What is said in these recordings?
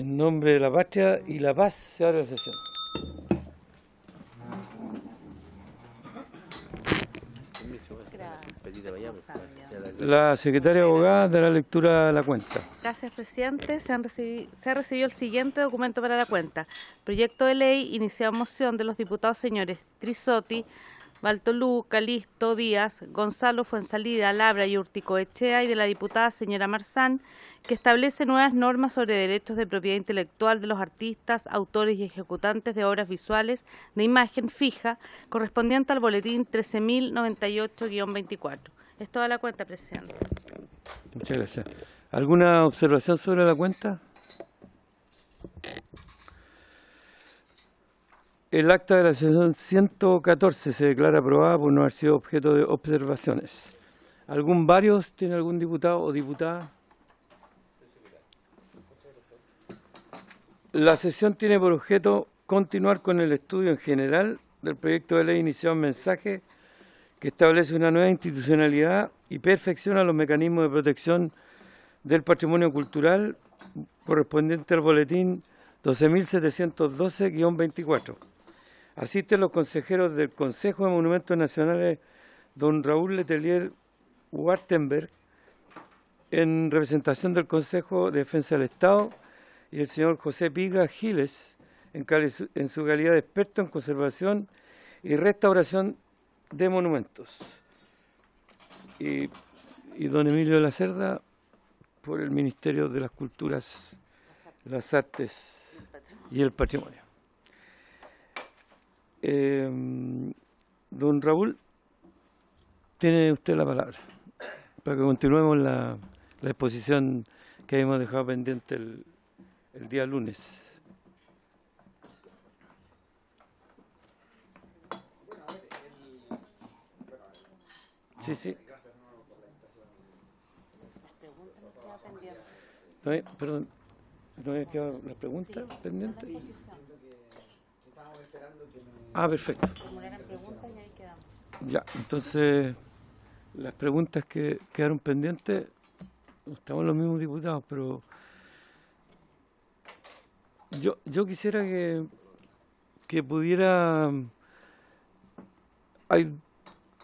En nombre de la patria y la paz se abre la sesión. La secretaria abogada dará lectura a la cuenta. Gracias, presidente. Se ha recibido el siguiente documento para la cuenta. Proyecto de ley iniciado moción de los diputados señores Trisotti, Baltolú, Calisto, Díaz, Gonzalo, Fuensalida, Labra y Urticoechea, y de la diputada señora Marzán, que establece nuevas normas sobre derechos de propiedad intelectual de los artistas, autores y ejecutantes de obras visuales de imagen fija, correspondiente al boletín 13.098-24. Es toda la cuenta, presidente. Muchas gracias. ¿Alguna observación sobre la cuenta? El acta de la sesión 114 se declara aprobada por no haber sido objeto de observaciones. ¿Tiene algún diputado o diputada? La sesión tiene por objeto continuar con el estudio en general del proyecto de ley iniciado en mensaje que establece una nueva institucionalidad y perfecciona los mecanismos de protección del patrimonio cultural correspondiente al boletín 12.712-24. Asisten los consejeros del Consejo de Monumentos Nacionales, don Raúl Letelier Wartenberg, en representación del Consejo de Defensa del Estado, y el señor José Piga Giles, en su calidad de experto en conservación y restauración de monumentos. Y don Emilio de la Cerda, por el Ministerio de las Culturas, las Artes y el Patrimonio. Don Raúl, tiene usted la palabra para que continuemos la exposición que habíamos dejado pendiente el día lunes. Sí, sí. Perdón, ¿no había quedado la pregunta pendiente? Ah, perfecto. Ya, entonces, las preguntas que quedaron pendientes, estamos los mismos diputados, pero yo quisiera que pudiera... Hay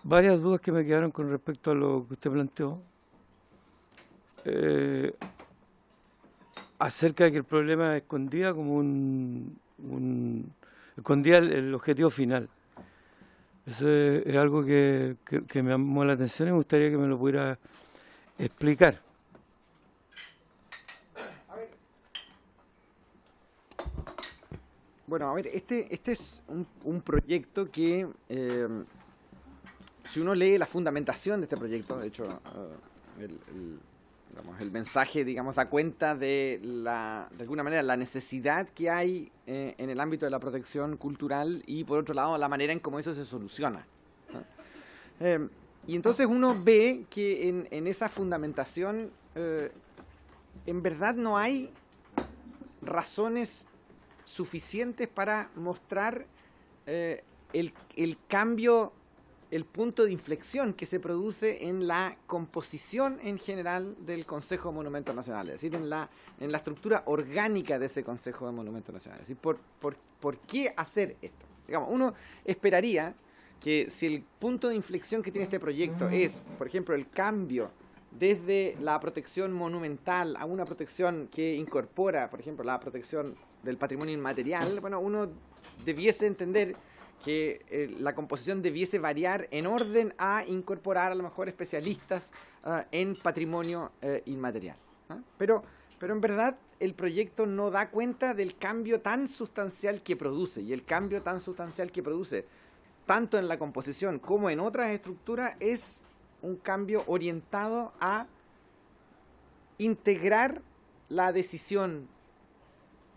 varias dudas que me quedaron con respecto a lo que usted planteó, acerca de que el problema escondía como escondía el objetivo final. Eso es algo que me llamó la atención y me gustaría que me lo pudiera explicar. Bueno, a ver, este es un proyecto que, si uno lee la fundamentación de este proyecto, de hecho, el mensaje, digamos, da cuenta de alguna manera, la necesidad que hay en el ámbito de la protección cultural y, por otro lado, la manera en cómo eso se soluciona. Y entonces uno ve que en esa fundamentación, en verdad no hay razones suficientes para mostrar el cambio, el punto de inflexión que se produce en la composición en general del Consejo de Monumentos Nacionales, es decir, en la estructura orgánica de ese Consejo de Monumentos Nacionales. Es decir, ¿por qué hacer esto? Digamos, uno esperaría que si el punto de inflexión que tiene este proyecto es, por ejemplo, el cambio desde la protección monumental a una protección que incorpora, por ejemplo, la protección del patrimonio inmaterial, bueno, uno debiese entender que la composición debiese variar en orden a incorporar a lo mejor especialistas en patrimonio inmaterial. Pero en verdad el proyecto no da cuenta del cambio tan sustancial que produce, y el cambio tan sustancial que produce, tanto en la composición como en otras estructuras, es un cambio orientado a integrar la decisión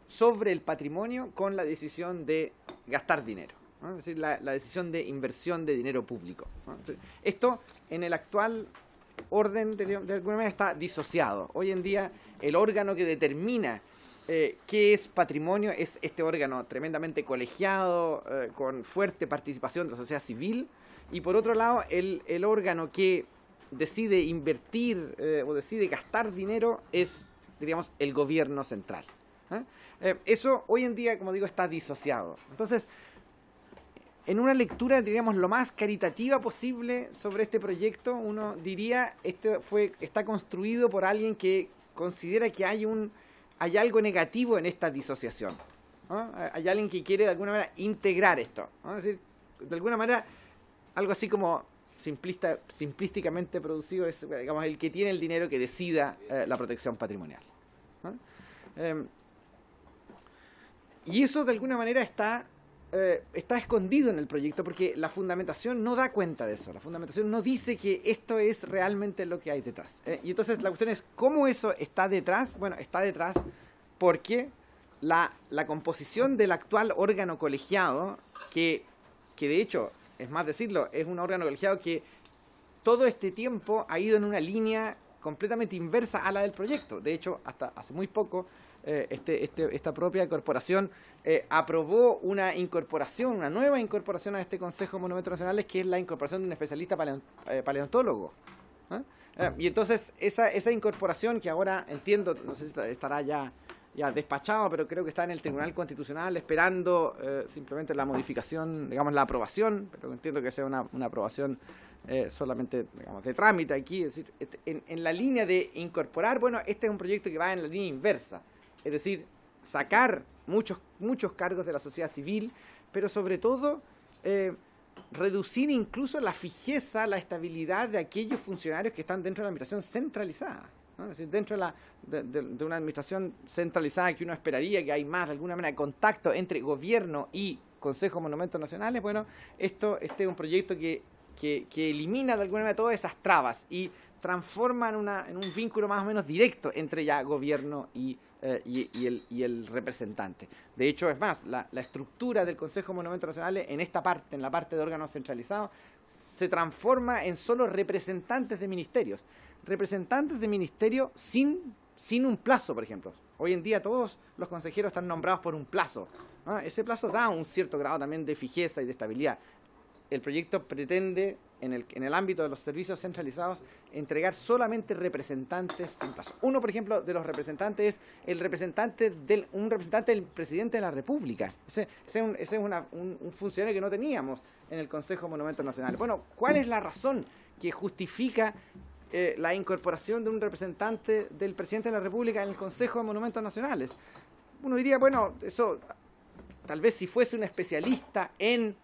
sobre el patrimonio con la decisión de gastar dinero, ¿no? Es decir, la decisión de inversión de dinero público, ¿no? Entonces, esto en el actual orden de alguna manera está disociado. Hoy en día el órgano que determina qué es patrimonio es este órgano tremendamente colegiado, con fuerte participación de la sociedad civil, y por otro lado el órgano que decide invertir o decide gastar dinero es, diríamos, el gobierno central. Eso hoy en día, como digo, está disociado. Entonces, en una lectura, diríamos, lo más caritativa posible sobre este proyecto, uno diría, está construido por alguien que considera que hay algo negativo en esta disociación, ¿no? Hay alguien que quiere de alguna manera integrar esto, ¿no? Es decir, de alguna manera, algo así como simplísticamente producido es, digamos, el que tiene el dinero que decida la protección patrimonial, ¿no? Y eso de alguna manera está escondido en el proyecto porque la fundamentación no da cuenta de eso. La fundamentación no dice que esto es realmente lo que hay detrás. Y entonces la cuestión es, ¿cómo eso está detrás? Bueno, está detrás porque la composición del actual órgano colegiado, que de hecho, es más decirlo, es un órgano colegiado que todo este tiempo ha ido en una línea completamente inversa a la del proyecto. De hecho, hasta hace muy poco, esta propia corporación aprobó una nueva incorporación a este Consejo de Monumentos Nacionales, que es la incorporación de un especialista paleontólogo, ¿eh? Y entonces esa incorporación, que ahora entiendo, no sé si estará ya despachado, pero creo que está en el Tribunal Constitucional esperando simplemente la modificación, digamos, la aprobación, pero entiendo que sea una aprobación solamente, digamos, de trámite aquí, es decir, en la línea de incorporar, bueno, este es un proyecto que va en la línea inversa, es decir, sacar muchos cargos de la sociedad civil, pero sobre todo reducir incluso la fijeza, la estabilidad de aquellos funcionarios que están dentro de la administración centralizada, ¿no? Es decir, dentro de una administración centralizada que uno esperaría que hay más, de alguna manera, contacto entre gobierno y Consejo de Monumentos Nacionales. Bueno, este es un proyecto que elimina de alguna manera todas esas trabas y transforma en un vínculo más o menos directo entre ya gobierno y el representante. De hecho, es más, la estructura del Consejo de Monumentos Nacionales en la parte de órganos centralizados, se transforma en solo representantes de ministerios. Representantes de ministerio sin un plazo, por ejemplo. Hoy en día todos los consejeros están nombrados por un plazo, ¿no? Ese plazo da un cierto grado también de fijeza y de estabilidad. El proyecto pretende, en el ámbito de los servicios centralizados, entregar solamente representantes sin plazo. Uno, por ejemplo, de los representantes es un representante del presidente de la República. Ese es un funcionario que no teníamos en el Consejo de Monumentos Nacionales. Bueno, ¿cuál es la razón que justifica la incorporación de un representante del presidente de la República en el Consejo de Monumentos Nacionales? Uno diría, bueno, eso tal vez si fuese un especialista en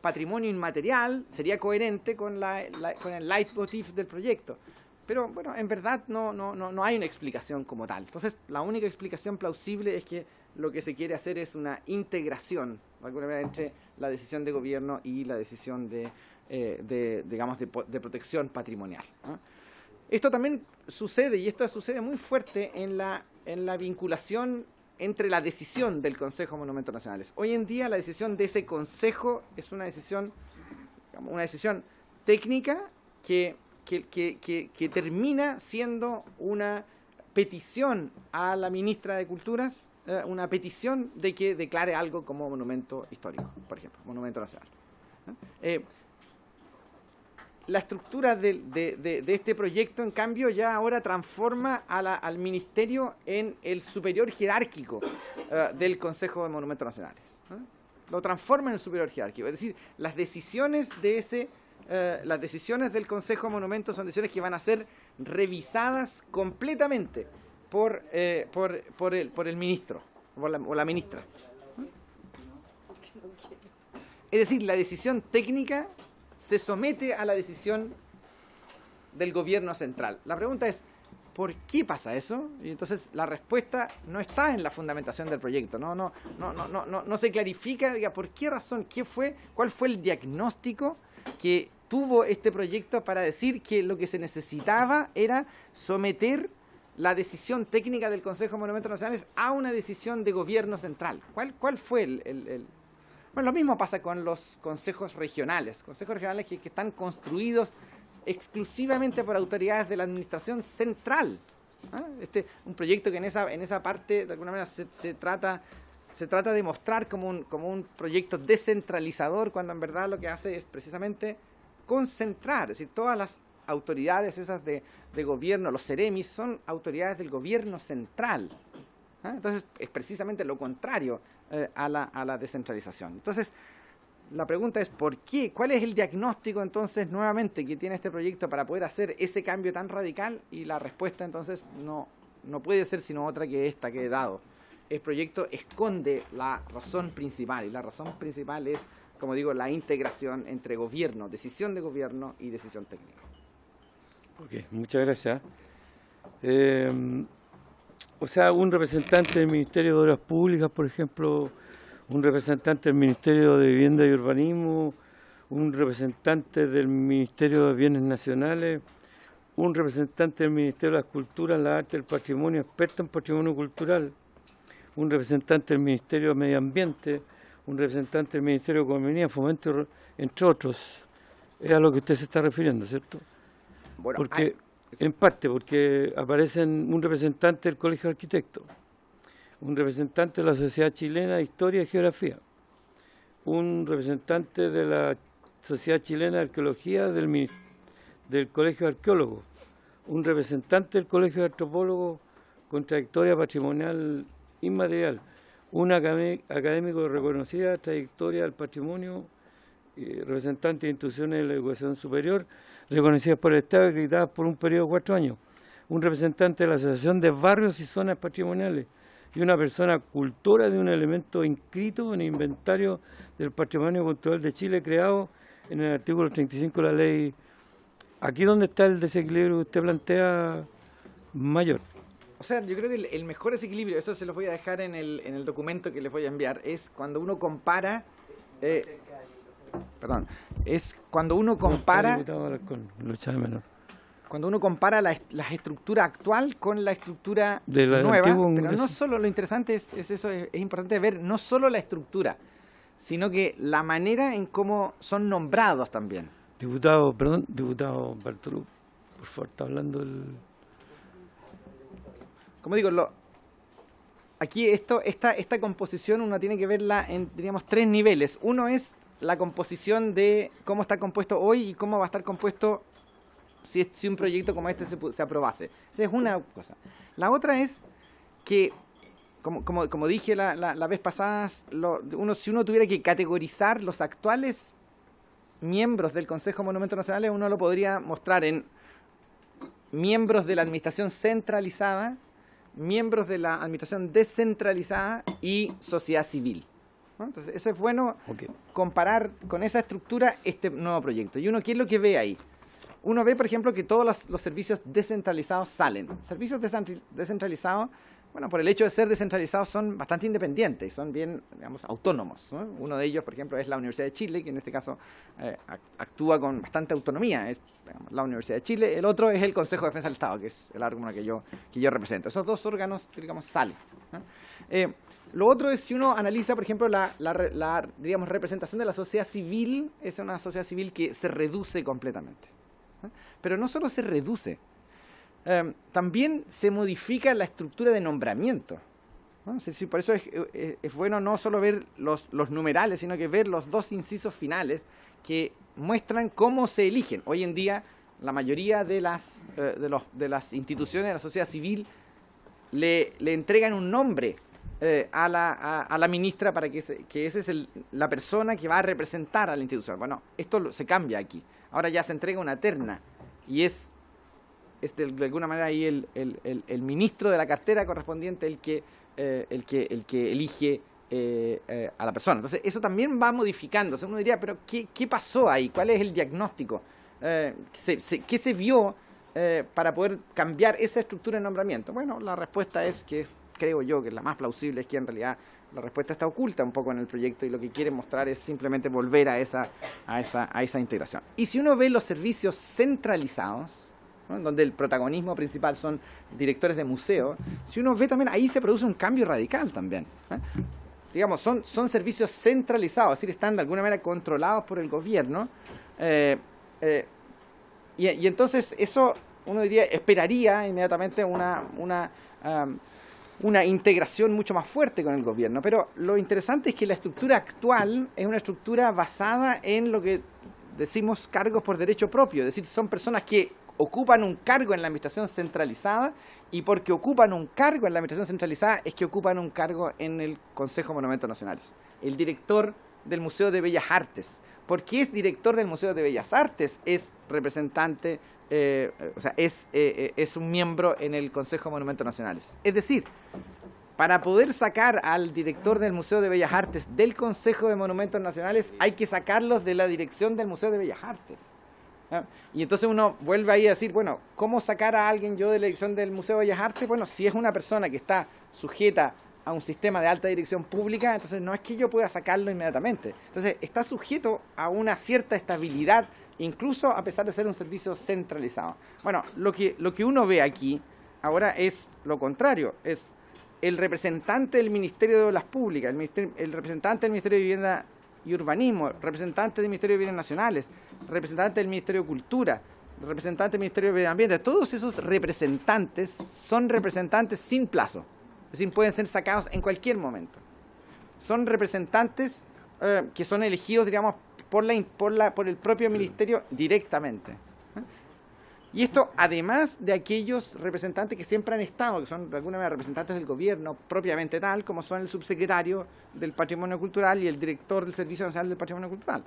patrimonio inmaterial sería coherente con el leitmotiv del proyecto, pero bueno, en verdad no hay una explicación como tal. Entonces, la única explicación plausible es que lo que se quiere hacer es una integración, de alguna manera, entre la decisión de gobierno y la decisión de protección patrimonial, ¿no? Esto también sucede, y esto sucede muy fuerte en la vinculación entre la decisión del Consejo de Monumentos Nacionales. Hoy en día la decisión de ese Consejo es una decisión técnica que termina siendo una petición a la ministra de Culturas, una petición de que declare algo como monumento histórico, por ejemplo, monumento nacional, ¿no? La estructura de este proyecto, en cambio, ya ahora transforma al Ministerio en el superior jerárquico del Consejo de Monumentos Nacionales, ¿no? Lo transforma en el superior jerárquico. Es decir, las decisiones del Consejo de Monumentos son decisiones que van a ser revisadas completamente por el ministro o la ministra, ¿no? Es decir, la decisión técnica se somete a la decisión del gobierno central. La pregunta es, ¿por qué pasa eso? Y entonces la respuesta no está en la fundamentación del proyecto, no se clarifica, diga, ¿por qué razón? ¿Cuál fue el diagnóstico que tuvo este proyecto para decir que lo que se necesitaba era someter la decisión técnica del Consejo de Monumentos Nacionales a una decisión de gobierno central? ¿Cuál fue Bueno, lo mismo pasa con los consejos regionales que están construidos exclusivamente por autoridades de la administración central, ¿ah? Un proyecto que en esa parte, de alguna manera, se trata de mostrar como un proyecto descentralizador, cuando en verdad lo que hace es precisamente concentrar, es decir, todas las autoridades esas de gobierno, los CEREMIS, son autoridades del gobierno central, ¿Ah? Entonces, es precisamente lo contrario a la descentralización. Entonces, la pregunta es, ¿por qué? ¿Cuál es el diagnóstico, entonces, nuevamente, que tiene este proyecto para poder hacer ese cambio tan radical? Y la respuesta, entonces, no puede ser sino otra que esta que he dado. El proyecto esconde la razón principal, y la razón principal es, como digo, la integración entre gobierno, decisión de gobierno y decisión técnica. Ok, muchas gracias. O sea, un representante del Ministerio de Obras Públicas, por ejemplo, un representante del Ministerio de Vivienda y Urbanismo, un representante del Ministerio de Bienes Nacionales, un representante del Ministerio de las Culturas, la Arte, el Patrimonio, experto en patrimonio cultural, un representante del Ministerio de Medio Ambiente, un representante del Ministerio de Economía, Fomento, entre otros. Es a lo que usted se está refiriendo, ¿cierto? Bueno, Porque, en parte, porque aparecen un representante del Colegio de Arquitectos, un representante de la Sociedad Chilena de Historia y Geografía, un representante de la Sociedad Chilena de Arqueología del Colegio de Arqueólogos, un representante del Colegio de Antropólogos con trayectoria patrimonial inmaterial, un académico de reconocida trayectoria del patrimonio, representante de instituciones de la educación superior, reconocidas por el Estado y acreditadas por un periodo de 4 años, un representante de la Asociación de Barrios y Zonas Patrimoniales y una persona cultora de un elemento inscrito en el inventario del patrimonio cultural de Chile creado en el artículo 35 de la ley. Aquí donde está el desequilibrio que usted plantea mayor. O sea, yo creo que el mejor desequilibrio, eso se los voy a dejar en el documento que les voy a enviar, es cuando uno compara... es cuando uno compara... Cuando uno compara la estructura actual con la estructura nueva, pero no solo, lo interesante es eso, es importante ver no solo la estructura, sino que la manera en cómo son nombrados también. Diputado Bartolú, por favor, está hablando el... Como digo, aquí esta composición uno tiene que verla en, diríamos, 3 niveles. Uno es la composición de cómo está compuesto hoy y cómo va a estar compuesto si un proyecto como este se aprobase. Esa es una cosa. La otra es que, como dije la vez pasada, si uno tuviera que categorizar los actuales miembros del Consejo de Monumentos Nacionales, uno lo podría mostrar en miembros de la administración centralizada, miembros de la administración descentralizada y sociedad civil, ¿no? Entonces, eso es bueno comparar con esa estructura este nuevo proyecto. Y uno, ¿qué es lo que ve ahí? Uno ve, por ejemplo, que todos los servicios descentralizados salen. Servicios descentralizados, bueno, por el hecho de ser descentralizados, son bastante independientes, son bien, digamos, autónomos, ¿no? Uno de ellos, por ejemplo, es la Universidad de Chile, que en este caso actúa con bastante autonomía. Es, digamos, la Universidad de Chile. El otro es el Consejo de Defensa del Estado, que es el órgano que yo represento. Esos 2 órganos, digamos, salen, ¿no? Lo otro es, si uno analiza, por ejemplo, digamos, representación de la sociedad civil, es una sociedad civil que se reduce completamente. Pero no solo se reduce, también se modifica la estructura de nombramiento, ¿no? Sí, por eso es bueno no solo ver los numerales, sino que ver los 2 incisos finales que muestran cómo se eligen. Hoy en día, la mayoría de las instituciones de la sociedad civil le entregan un nombre a la ministra para que esa es la persona que va a representar a la institución. Bueno, esto se cambia aquí. Ahora ya se entrega una terna y es de alguna manera ahí el ministro de la cartera correspondiente el que elige a la persona. Entonces, eso también va modificándose. Uno diría, pero ¿qué pasó ahí? ¿Cuál es el diagnóstico? ¿Qué se vio para poder cambiar esa estructura de nombramiento? Bueno, la respuesta es que, creo yo, que la más plausible es que en realidad la respuesta está oculta un poco en el proyecto y lo que quiere mostrar es simplemente volver a esa integración. Y si uno ve los servicios centralizados, ¿no?, donde el protagonismo principal son directores de museo, si uno ve también, ahí se produce un cambio radical también, ¿eh? Digamos, son servicios centralizados, es decir, están de alguna manera controlados por el gobierno, y entonces eso, uno diría, esperaría inmediatamente una integración mucho más fuerte con el gobierno. Pero lo interesante es que la estructura actual es una estructura basada en lo que decimos cargos por derecho propio, es decir, son personas que ocupan un cargo en la administración centralizada, y porque ocupan un cargo en la administración centralizada es que ocupan un cargo en el Consejo de Monumentos Nacionales. El director del Museo de Bellas Artes, ¿por qué es director del Museo de Bellas Artes? Es representante, es un miembro en el Consejo de Monumentos Nacionales. Es decir, para poder sacar al director del Museo de Bellas Artes del Consejo de Monumentos Nacionales, hay que sacarlos de la dirección del Museo de Bellas Artes. ¿Ah? Y entonces uno vuelve ahí a decir, bueno, ¿cómo sacar a alguien yo de la dirección del Museo de Bellas Artes? Bueno, si es una persona que está sujeta a un sistema de alta dirección pública, entonces no es que yo pueda sacarlo inmediatamente. Entonces está sujeto a una cierta estabilidad, incluso a pesar de ser un servicio centralizado. Bueno, lo que uno ve aquí ahora es lo contrario, es el representante del Ministerio de Obras Públicas, el representante del Ministerio de Vivienda y Urbanismo, representante del Ministerio de Bienes Nacionales, representante del Ministerio de Cultura, representante del Ministerio de Medio Ambiente. Todos esos representantes son representantes sin plazo, es decir, pueden ser sacados en cualquier momento. Son representantes que son elegidos, digamos, por el propio Ministerio directamente. Y esto además de aquellos representantes que siempre han estado, que son de alguna manera representantes del gobierno propiamente tal, como son el subsecretario del Patrimonio Cultural y el director del Servicio Nacional del Patrimonio Cultural.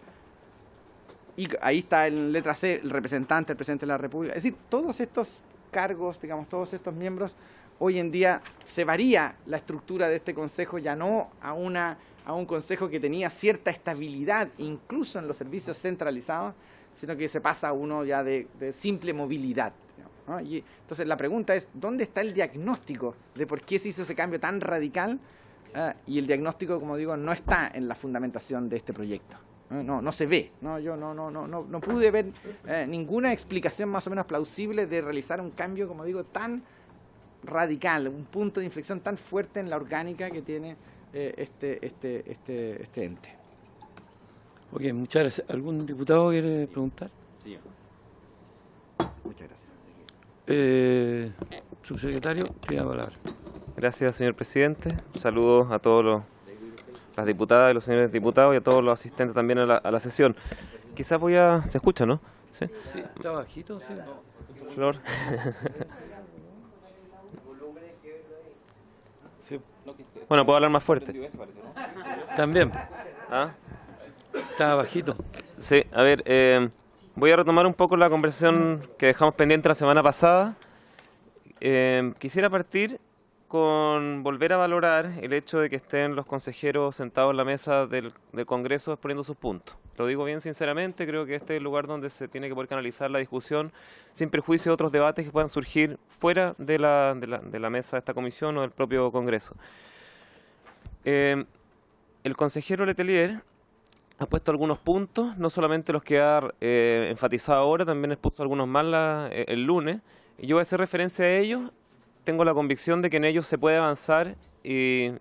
Y ahí está en letra C el representante, el presidente de la República. Es decir, todos estos cargos, digamos, todos estos miembros, hoy en día se varía la estructura de este consejo, ya no a un consejo que tenía cierta estabilidad, incluso en los servicios centralizados, sino que se pasa a uno ya de simple movilidad, ¿no? Y entonces la pregunta es, ¿dónde está el diagnóstico de por qué se hizo ese cambio tan radical? Y el diagnóstico, como digo, no está en la fundamentación de este proyecto. No se ve, ¿no? Yo no pude ver ninguna explicación más o menos plausible de realizar un cambio, como digo, tan radical, un punto de inflexión tan fuerte en la orgánica que tiene este ente. Ok, muchas gracias. ¿Algún diputado quiere preguntar? Sí. Muchas gracias. Subsecretario, tiene la palabra. Gracias, señor presidente. Saludos a todos las diputadas y los señores diputados y a todos los asistentes también a la sesión. Quizás ¿se escucha, no? Sí, sí, está bajito, sí. Flor. Sí. Bueno, puedo hablar más fuerte. También. ¿Ah? Está bajito. Sí, a ver, voy a retomar un poco la conversación que dejamos pendiente la semana pasada. Quisiera partir con volver a valorar el hecho de que estén los consejeros sentados en la mesa del Congreso exponiendo sus puntos. Lo digo bien sinceramente, creo que este es el lugar donde se tiene que poder canalizar la discusión sin perjuicio de otros debates que puedan surgir fuera de la mesa de esta comisión o del propio Congreso. El consejero Letelier ha puesto algunos puntos, no solamente los que ha enfatizado ahora, también expuso algunos más el lunes, y yo voy a hacer referencia a ellos. Tengo la convicción de que en ellos se puede avanzar y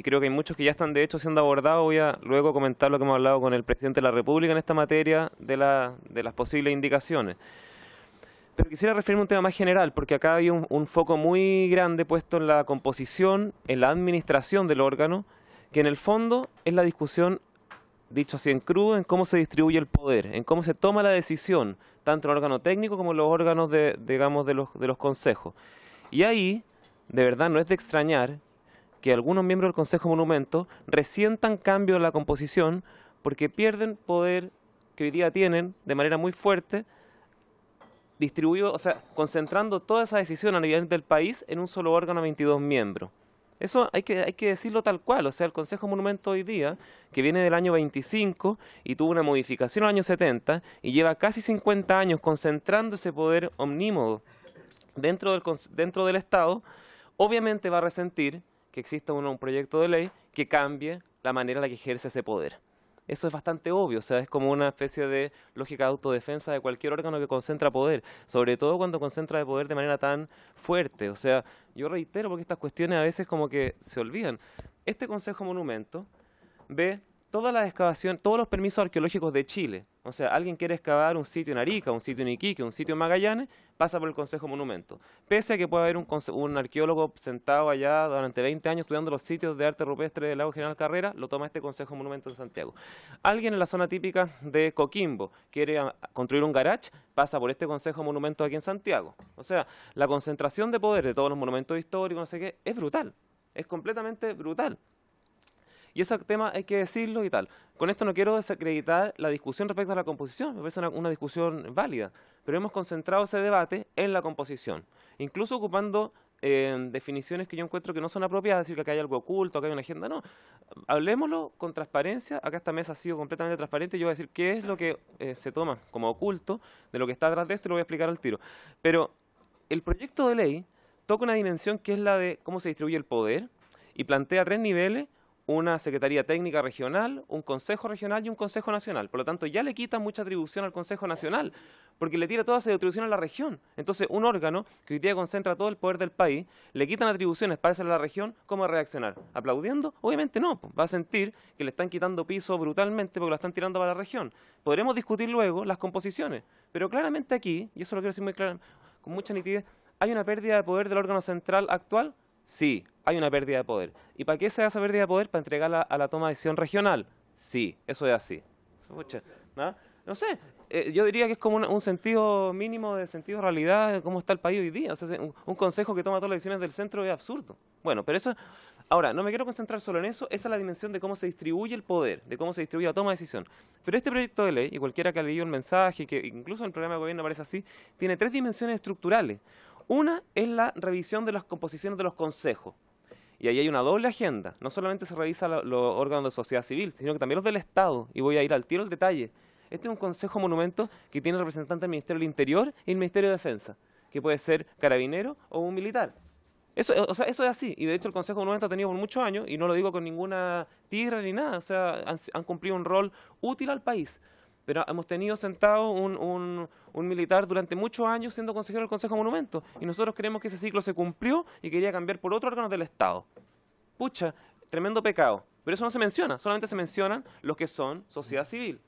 creo que hay muchos que ya están de hecho siendo abordados. Voy a luego comentar lo que hemos hablado con el presidente de la República en esta materia de las posibles indicaciones. Pero quisiera referirme a un tema más general, porque acá hay un foco muy grande puesto en la composición, en la administración del órgano, que en el fondo es la discusión, dicho así en crudo, en cómo se distribuye el poder, en cómo se toma la decisión, tanto en el órgano técnico como en los órganos de los consejos. Y ahí, de verdad, no es de extrañar que algunos miembros del Consejo Monumento resientan cambios en la composición porque pierden poder que hoy día tienen de manera muy fuerte, distribuido, o sea, concentrando toda esa decisión a nivel del país en un solo órgano de 22 miembros. Eso hay que decirlo tal cual, o sea, el Consejo Monumento hoy día, que viene del año 25 y tuvo una modificación en el año 70 y lleva casi 50 años concentrando ese poder omnímodo dentro del Estado, obviamente va a resentir que exista un proyecto de ley que cambie la manera en la que ejerce ese poder. Eso es bastante obvio, o sea, es como una especie de lógica de autodefensa de cualquier órgano que concentra poder, sobre todo cuando concentra de poder de manera tan fuerte. O sea, yo reitero porque estas cuestiones a veces como que se olvidan. Este Consejo Monumento ve todas las excavaciones, todos los permisos arqueológicos de Chile. O sea, alguien quiere excavar un sitio en Arica, un sitio en Iquique, un sitio en Magallanes, pasa por el Consejo de Monumentos. Pese a que pueda haber un arqueólogo sentado allá durante 20 años estudiando los sitios de arte rupestre del lago General Carrera, lo toma este Consejo de Monumentos en Santiago. Alguien en la zona típica de Coquimbo quiere construir un garage, pasa por este Consejo de Monumentos aquí en Santiago. O sea, la concentración de poder de todos los monumentos históricos, no sé qué, es brutal. Es completamente brutal. Y ese tema hay que decirlo y tal. Con esto no quiero desacreditar la discusión respecto a la composición, me parece una discusión válida, pero hemos concentrado ese debate en la composición, incluso ocupando definiciones que yo encuentro que no son apropiadas, decir que acá hay algo oculto, acá hay una agenda, no. Hablemoslo con transparencia, acá esta mesa ha sido completamente transparente, yo voy a decir qué es lo que se toma como oculto de lo que está detrás de esto y lo voy a explicar al tiro. Pero el proyecto de ley toca una dimensión que es la de cómo se distribuye el poder y plantea 3 niveles: una Secretaría Técnica Regional, un Consejo Regional y un Consejo Nacional. Por lo tanto, ya le quita mucha atribución al Consejo Nacional, porque le tira toda esa atribución a la región. Entonces, un órgano que hoy día concentra todo el poder del país, le quitan atribuciones para hacer a la región, ¿cómo va a reaccionar? ¿Aplaudiendo? Obviamente no. Va a sentir que le están quitando piso brutalmente porque lo están tirando para la región. Podremos discutir luego las composiciones, pero claramente aquí, y eso lo quiero decir muy claro, con mucha nitidez, ¿hay una pérdida de poder del órgano central actual? Sí, hay una pérdida de poder. ¿Y para qué se da esa pérdida de poder? Para entregarla a la toma de decisión regional. Sí, eso es así. ¿No? No sé, yo diría que es como un sentido mínimo de sentido de realidad de cómo está el país hoy día. O sea, un consejo que toma todas las decisiones del centro es absurdo. Bueno, pero eso... Ahora, no me quiero concentrar solo en eso, esa es la dimensión de cómo se distribuye el poder, de cómo se distribuye la toma de decisión. Pero este proyecto de ley, y cualquiera que ha leído el mensaje, que incluso en el programa de gobierno aparece así, tiene 3 dimensiones estructurales. Una es la revisión de las composiciones de los consejos. Y ahí hay una doble agenda. No solamente se revisa los órganos de sociedad civil, sino que también los del Estado. Y voy a ir al tiro al detalle. Este es un consejo monumento que tiene representante del Ministerio del Interior y el Ministerio de Defensa, que puede ser carabinero o un militar. Eso es así, y de hecho el Consejo de Monumentos ha tenido por muchos años, y no lo digo con ninguna tigre ni nada, o sea, han cumplido un rol útil al país. Pero hemos tenido sentado un militar durante muchos años siendo consejero del Consejo de Monumentos, y nosotros creemos que ese ciclo se cumplió y quería cambiar por otro órgano del Estado. Pucha, tremendo pecado. Pero eso no se menciona, solamente se mencionan los que son sociedad civil.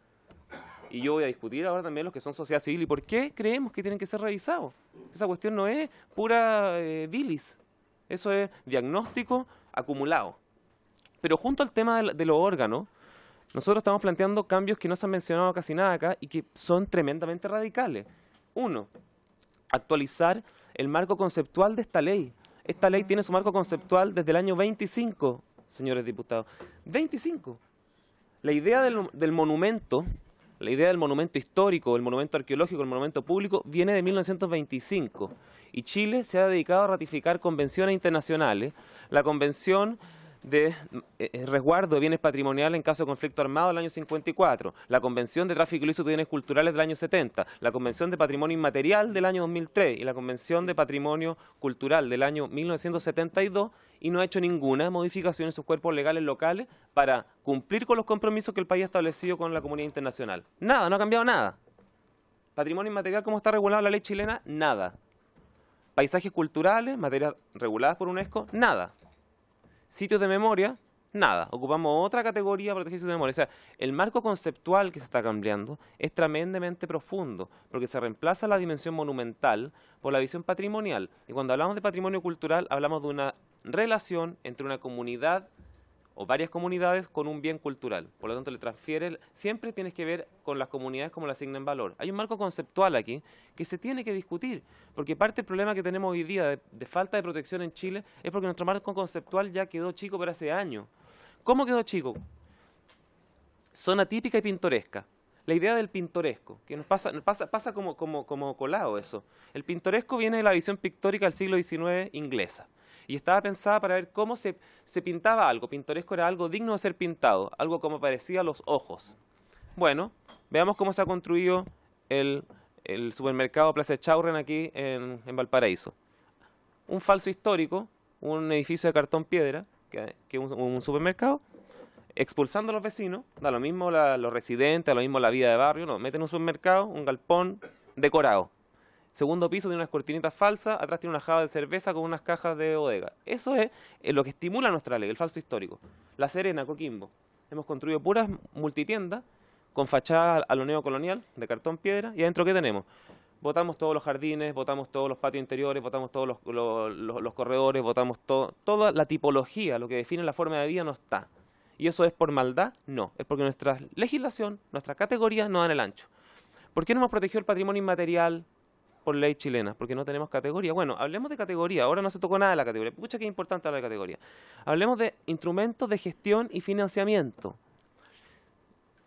Y yo voy a discutir ahora también los que son sociedad civil y por qué creemos que tienen que ser revisados. Esa cuestión no es pura bilis. Eso es diagnóstico acumulado. Pero junto al tema de los órganos, nosotros estamos planteando cambios que no se han mencionado casi nada acá y que son tremendamente radicales. Uno, actualizar el marco conceptual de esta ley. Esta ley tiene su marco conceptual desde el año 25, señores diputados. 25. La idea del monumento, la idea del monumento histórico, el monumento arqueológico, el monumento público, viene de 1925. Y Chile se ha dedicado a ratificar convenciones internacionales. La Convención de Resguardo de Bienes Patrimoniales en caso de conflicto armado del año 54, la Convención de Tráfico Ilícito de Bienes Culturales del año 70, la Convención de Patrimonio Inmaterial del año 2003 y la Convención de Patrimonio Cultural del año 1972, y no ha hecho ninguna modificación en sus cuerpos legales locales para cumplir con los compromisos que el país ha establecido con la comunidad internacional. Nada, no ha cambiado nada. Patrimonio inmaterial, ¿cómo está regulado en la ley chilena? Nada. Paisajes culturales, materias reguladas por UNESCO, nada. Sitios de memoria, nada. Ocupamos otra categoría para proteger sitios de memoria. O sea, el marco conceptual que se está cambiando es tremendamente profundo, porque se reemplaza la dimensión monumental por la visión patrimonial. Y cuando hablamos de patrimonio cultural, hablamos de una relación entre una comunidad o varias comunidades con un bien cultural. Por lo tanto, le transfiere, siempre tienes que ver con las comunidades como le asignen valor. Hay un marco conceptual aquí que se tiene que discutir, porque parte del problema que tenemos hoy día de falta de protección en Chile es porque nuestro marco conceptual ya quedó chico por hace años. ¿Cómo quedó chico? Zona típica y pintoresca. La idea del pintoresco, que nos pasa como colado eso. El pintoresco viene de la visión pictórica del siglo XIX inglesa. Y estaba pensada para ver cómo se pintaba algo. Pintoresco era algo digno de ser pintado, algo como parecía a los ojos. Bueno, veamos cómo se ha construido el supermercado Plaza Echaurren aquí en Valparaíso. Un falso histórico, un edificio de cartón piedra, que es un supermercado, expulsando a los vecinos, da lo mismo los residentes, da lo mismo la vida de barrio, no, meten un supermercado, un galpón decorado. Segundo piso tiene unas cortinitas falsas, atrás tiene una java de cerveza con unas cajas de bodega. Eso es lo que estimula nuestra ley, el falso histórico. La Serena, Coquimbo. hemos construido puras multitiendas con fachada a lo neocolonial, de cartón piedra, y adentro ¿qué tenemos? Botamos todos los jardines, botamos todos los patios interiores, botamos todos los corredores, botamos toda la tipología, lo que define la forma de vida no está. ¿Y eso es por maldad? No, es porque nuestra legislación, nuestra categoría no dan el ancho. ¿Por qué no hemos protegido el patrimonio inmaterial por ley chilena? Porque no tenemos categoría. Bueno, hablemos de categoría, ahora no se tocó nada de la categoría. Pucha, que es importante hablar de categoría. Hablemos de instrumentos de gestión y financiamiento.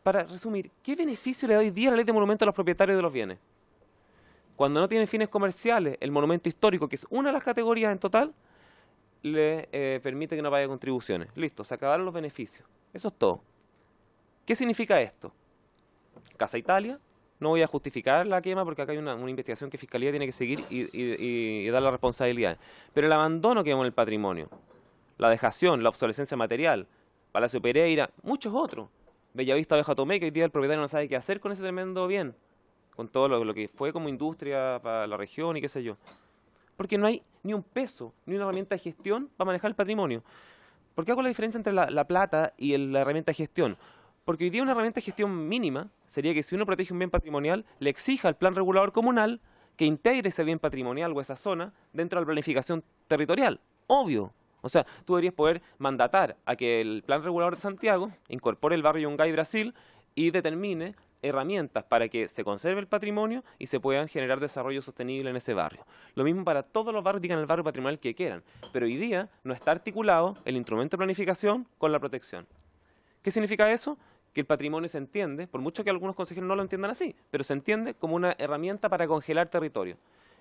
Para resumir, ¿qué beneficio le da hoy día la ley de monumentos a los propietarios de los bienes? Cuando no tiene fines comerciales, el monumento histórico, que es una de las categorías en total, le permite que no pague contribuciones. Listo, se acabaron los beneficios. Eso es todo. ¿Qué significa esto? Casa Italia, no voy a justificar la quema porque acá hay una investigación que Fiscalía tiene que seguir y dar las responsabilidades. Pero el abandono que vemos en el patrimonio, la dejación, la obsolescencia material, Palacio Pereira, muchos otros. Bellavista Oveja Tomé, que hoy día el propietario no sabe qué hacer con ese tremendo bien, con todo lo que fue como industria para la región y qué sé yo. Porque no hay ni un peso, ni una herramienta de gestión para manejar el patrimonio. ¿Por qué hago la diferencia entre la plata y la herramienta de gestión? Porque hoy día una herramienta de gestión mínima sería que si uno protege un bien patrimonial, le exija al plan regulador comunal que integre ese bien patrimonial o esa zona dentro de la planificación territorial. Obvio. O sea, tú deberías poder mandatar a que el plan regulador de Santiago incorpore el barrio Yungay Brasil y determine herramientas para que se conserve el patrimonio y se puedan generar desarrollo sostenible en ese barrio. Lo mismo para todos los barrios, digan el barrio patrimonial que quieran, pero hoy día no está articulado el instrumento de planificación con la protección. ¿Qué significa eso? Que el patrimonio se entiende, por mucho que algunos consejeros no lo entiendan así, pero se entiende como una herramienta para congelar territorio.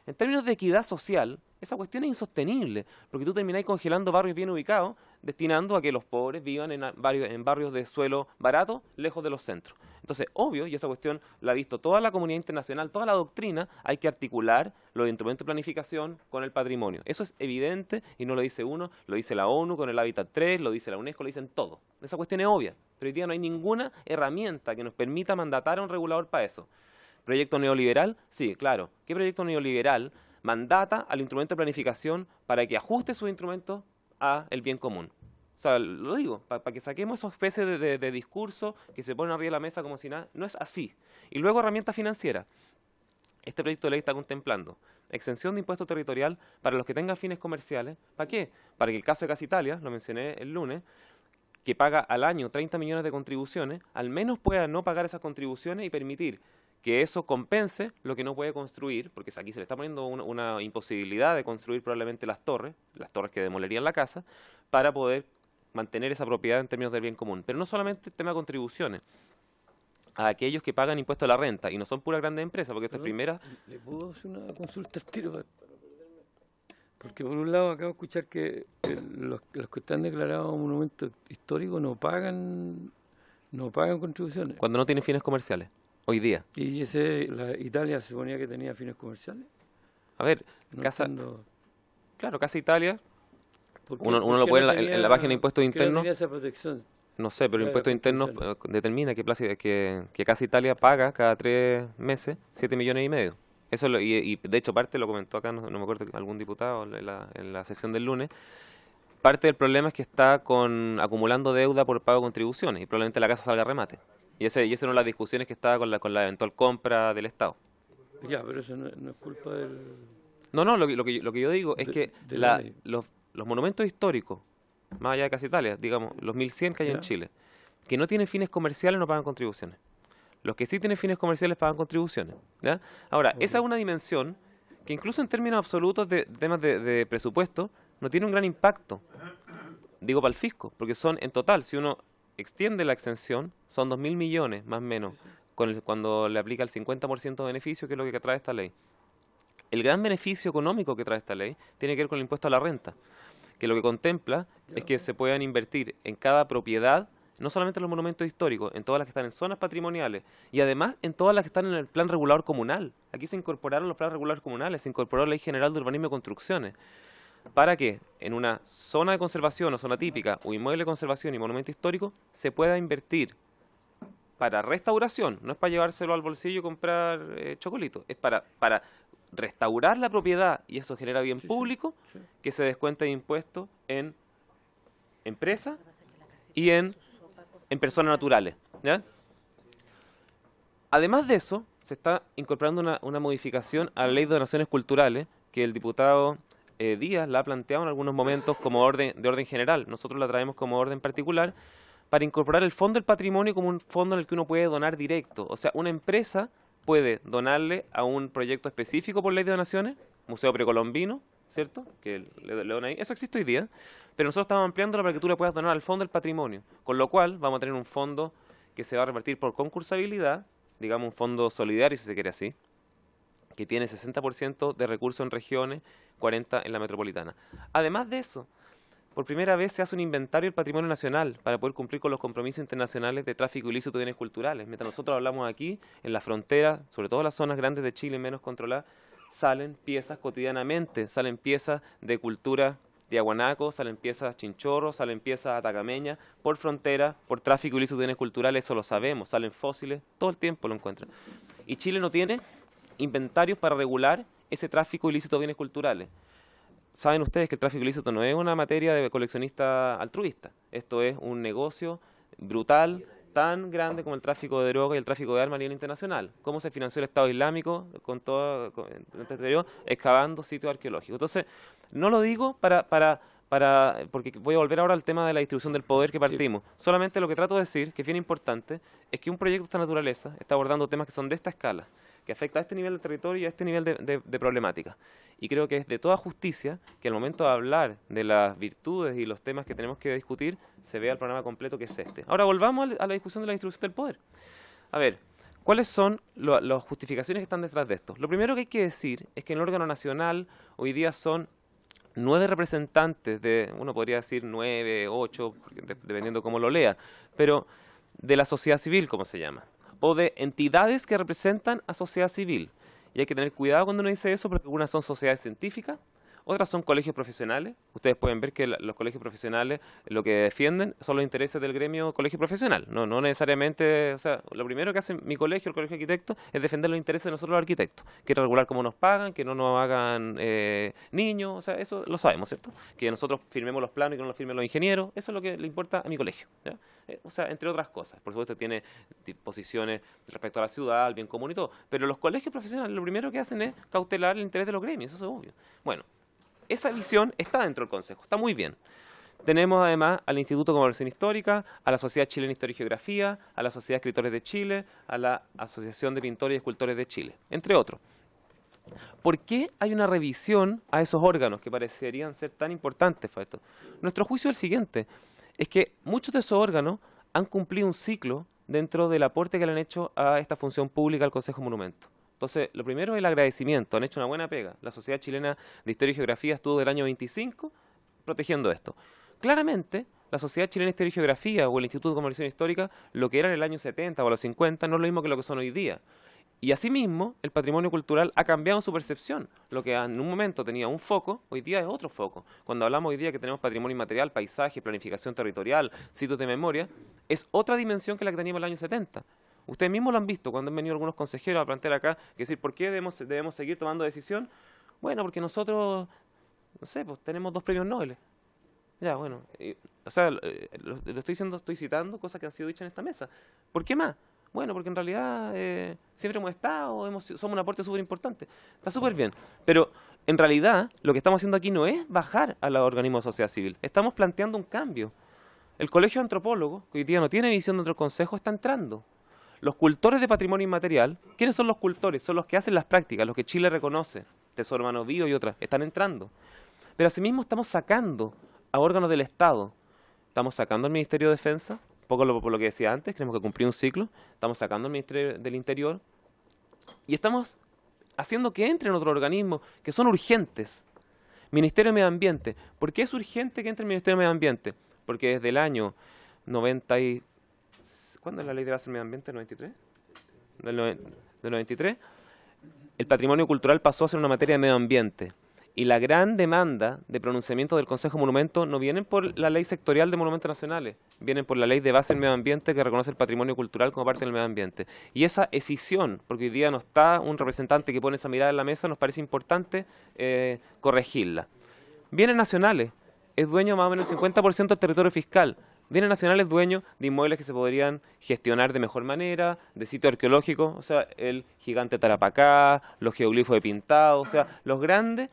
En términos de equidad social, esa cuestión es insostenible, porque tú terminás congelando barrios bien ubicados, destinando a que los pobres vivan en barrios de suelo barato, lejos de los centros. Entonces, obvio, y esa cuestión la ha visto toda la comunidad internacional, toda la doctrina, hay que articular los instrumentos de planificación con el patrimonio. Eso es evidente y no lo dice uno, lo dice la ONU con el Hábitat 3, lo dice la UNESCO, lo dicen todos. Esa cuestión es obvia, pero hoy día no hay ninguna herramienta que nos permita mandatar a un regulador para eso. ¿Proyecto neoliberal? Sí, claro. ¿Qué proyecto neoliberal mandata al instrumento de planificación para que ajuste sus instrumentos al bien común? O sea, lo digo, para que saquemos esa especie de discurso que se ponen arriba de la mesa como si nada. No es así. Y luego herramientas financieras. Este proyecto de ley está contemplando exención de impuesto territorial para los que tengan fines comerciales. ¿Para qué? Para que el caso de Casa Italia, lo mencioné el lunes, que paga al año 30 millones de contribuciones, al menos pueda no pagar esas contribuciones y permitir que eso compense lo que no puede construir, porque aquí se le está poniendo una imposibilidad de construir probablemente las torres que demolerían la casa, para poder mantener esa propiedad en términos del bien común. Pero no solamente el tema de contribuciones, a aquellos que pagan impuesto a la renta, y no son puras grandes empresas, porque esta es primera... ¿Le puedo hacer una consulta al tiro? Porque por un lado acabo de escuchar que los que están declarados monumentos históricos no pagan contribuciones. Cuando no tienen fines comerciales. Hoy día. ¿Y la Italia se suponía que tenía fines comerciales? A ver, No Casa entiendo. Claro, Casa Italia, ¿Por qué- uno por lo qué puede no en la página de impuestos por qué no internos, tenía esa protección? no sé, pero Claro, impuestos internos contribuciones. determina que Casa Italia paga cada 3 meses 7,5 millones. Eso y de hecho parte, lo comentó acá, no me acuerdo, algún diputado en la sesión del lunes, parte del problema es que está acumulando deuda por pago de contribuciones y probablemente la casa salga a remate. Y esa es una de las discusiones que estaba con la eventual compra del Estado. Ya, pero eso no es culpa del... No, lo que yo digo es que de la ley. los monumentos históricos, más allá de Casa Italia, digamos, los 1100 que hay en Ya. Chile, que no tienen fines comerciales no pagan contribuciones. Los que sí tienen fines comerciales pagan contribuciones. ¿Ya? Ahora, esa es una dimensión que incluso en términos absolutos de temas de presupuesto no tiene un gran impacto. Digo para el fisco, porque son en total, si uno extiende la exención, son 2.000 millones más o menos, cuando le aplica el 50% de beneficio, que es lo que trae esta ley. El gran beneficio económico que trae esta ley tiene que ver con el impuesto a la renta, que lo que contempla es que se puedan invertir en cada propiedad, no solamente en los monumentos históricos, en todas las que están en zonas patrimoniales y además en todas las que están en el plan regulador comunal. Aquí se incorporaron los planes reguladores comunales, se incorporó la Ley General de Urbanismo y Construcciones, para que en una zona de conservación o zona típica o inmueble de conservación y monumento histórico se pueda invertir para restauración, no es para llevárselo al bolsillo y comprar chocolito, es para restaurar la propiedad y eso genera bien público, sí. que se descuenta de impuestos en empresas y en en personas naturales, ¿ya? Además de eso, se está incorporando una modificación a la Ley de Donaciones Culturales que el diputado Díaz la ha planteado en algunos momentos como de orden general. Nosotros la traemos como orden particular para incorporar el Fondo del Patrimonio como un fondo en el que uno puede donar directo. O sea, una empresa puede donarle a un proyecto específico por Ley de Donaciones, Museo Precolombino, ¿cierto? Que le dona ahí. Eso existe hoy día, pero nosotros estamos ampliándolo para que tú le puedas donar al Fondo del Patrimonio, con lo cual vamos a tener un fondo que se va a repartir por concursabilidad, digamos un fondo solidario, si se quiere así, que tiene 60% de recursos en regiones, 40% en la metropolitana. Además de eso, por primera vez se hace un inventario del patrimonio nacional para poder cumplir con los compromisos internacionales de tráfico ilícito de bienes culturales. Mientras nosotros hablamos aquí, en la frontera, sobre todo en las zonas grandes de Chile menos controladas, salen piezas cotidianamente, salen piezas de cultura Tiahuanaco, salen piezas chinchorro, salen piezas atacameñas, por frontera, por tráfico ilícito de bienes culturales, eso lo sabemos, salen fósiles, todo el tiempo lo encuentran. Y Chile no tiene inventarios para regular ese tráfico ilícito de bienes culturales. Saben ustedes que el tráfico ilícito no es una materia de coleccionista altruista, esto es un negocio brutal, tan grande como el tráfico de drogas y el tráfico de armas a nivel internacional. ¿Cómo se financió el Estado Islámico con todo excavando sitios arqueológicos? Entonces, no lo digo porque voy a volver ahora al tema de la distribución del poder que partimos. Sí. Solamente lo que trato de decir, que es bien importante, es que un proyecto de esta naturaleza está abordando temas que son de esta escala, que afecta a este nivel de territorio y a este nivel de problemática. Y creo que es de toda justicia que al momento de hablar de las virtudes y los temas que tenemos que discutir, se vea el programa completo que es este. Ahora volvamos a la discusión de la distribución del poder. A ver, ¿cuáles son las justificaciones que están detrás de esto? Lo primero que hay que decir es que en el órgano nacional hoy día son 9 representantes uno podría decir 9, 8, dependiendo cómo lo lea, pero de la sociedad civil, como se llama, o de entidades que representan a sociedad civil. Y hay que tener cuidado cuando uno dice eso, porque algunas son sociedades científicas, otras son colegios profesionales. Ustedes pueden ver que los colegios profesionales lo que defienden son los intereses del gremio colegio profesional. No necesariamente, o sea, lo primero que hace mi colegio, el colegio de arquitectos, es defender los intereses de nosotros los arquitectos. Que regular cómo nos pagan, que no nos hagan niños, o sea, eso lo sabemos, ¿cierto? Que nosotros firmemos los planos y que no los firmen los ingenieros, eso es lo que le importa a mi colegio, ¿ya? O sea, entre otras cosas. Por supuesto tiene posiciones respecto a la ciudad, al bien común y todo. Pero los colegios profesionales lo primero que hacen es cautelar el interés de los gremios, eso es obvio. Bueno, esa visión está dentro del Consejo, está muy bien. Tenemos además al Instituto de Conmemoración Histórica, a la Sociedad Chilena de Historia y Geografía, a la Sociedad de Escritores de Chile, a la Asociación de Pintores y Escultores de Chile, entre otros. ¿Por qué hay una revisión a esos órganos que parecerían ser tan importantes para esto? Nuestro juicio es el siguiente, es que muchos de esos órganos han cumplido un ciclo dentro del aporte que le han hecho a esta función pública al Consejo Monumento. Entonces, lo primero es el agradecimiento, han hecho una buena pega. La Sociedad Chilena de Historia y Geografía estuvo del año 25 protegiendo esto. Claramente, la Sociedad Chilena de Historia y Geografía o el Instituto de Conmemoración Histórica, lo que era en el año 70 o los 50, no es lo mismo que lo que son hoy día. Y asimismo, el patrimonio cultural ha cambiado su percepción. Lo que en un momento tenía un foco, hoy día es otro foco. Cuando hablamos hoy día que tenemos patrimonio inmaterial, paisaje, planificación territorial, sitios de memoria, es otra dimensión que la que teníamos en el año 70. Ustedes mismos lo han visto cuando han venido algunos consejeros a plantear acá, que decir, ¿por qué debemos seguir tomando decisión? Bueno, porque nosotros, no sé, pues tenemos 2 premios Nobel. Ya, bueno, o sea, lo estoy citando cosas que han sido dichas en esta mesa. ¿Por qué más? Bueno, porque en realidad siempre hemos estado, somos un aporte súper importante. Está súper bien. Pero en realidad lo que estamos haciendo aquí no es bajar a los organismos de sociedad civil. Estamos planteando un cambio. El Colegio de Antropólogos, que hoy día no tiene visión dentro del Consejo, está entrando. Los cultores de patrimonio inmaterial, ¿quiénes son los cultores? Son los que hacen las prácticas, los que Chile reconoce, Tesoro Humano Vivo y otras, están entrando. Pero asimismo estamos sacando a órganos del Estado. Estamos sacando al Ministerio de Defensa, un poco por lo que decía antes, tenemos que cumplir un ciclo, estamos sacando al Ministerio del Interior y estamos haciendo que entren otros organismos que son urgentes. Ministerio de Medio Ambiente. ¿Por qué es urgente que entre el Ministerio de Medio Ambiente? Porque desde el año 90 ¿cuándo es la ley de base del medio ambiente? ¿93? Del 93. El patrimonio cultural pasó a ser una materia de medio ambiente. Y la gran demanda de pronunciamiento del Consejo de Monumentos no vienen por la ley sectorial de monumentos nacionales, vienen por la ley de base del medio ambiente que reconoce el patrimonio cultural como parte del medio ambiente. Y esa escisión, porque hoy día no está un representante que pone esa mirada en la mesa, nos parece importante corregirla. Bienes nacionales, es dueño más o menos del 50% del territorio fiscal. Bienes nacionales dueños de inmuebles que se podrían gestionar de mejor manera, de sitios arqueológicos, o sea, el gigante Tarapacá, los geoglifos de Pintado, o sea, los grandes